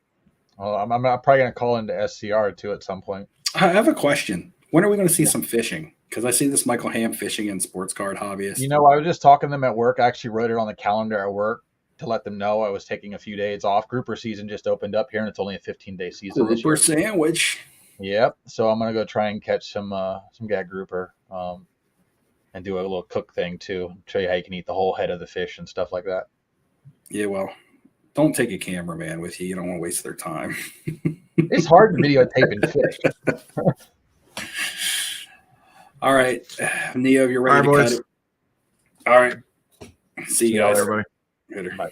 Well, I'm probably gonna call into SCR too at some point. I have a question. When are we going to see some fishing? Because I see this Michael Ham fishing and sports card hobbyist. You know, I was just talking to them at work. I actually wrote it on the calendar at work to let them know I was taking a few days off. Grouper season just opened up here, and it's only a 15-day season. Grouper sandwich. Yep. So I'm gonna go try and catch some gag grouper, and do a little cook thing too. Show you how you can eat the whole head of the fish and stuff like that. Yeah, well, don't take a cameraman with you. You don't want to waste their time. It's hard videotaping fish. All right, Neo, you're ready to cut it. All right. See you guys. Everybody. Later. Bye.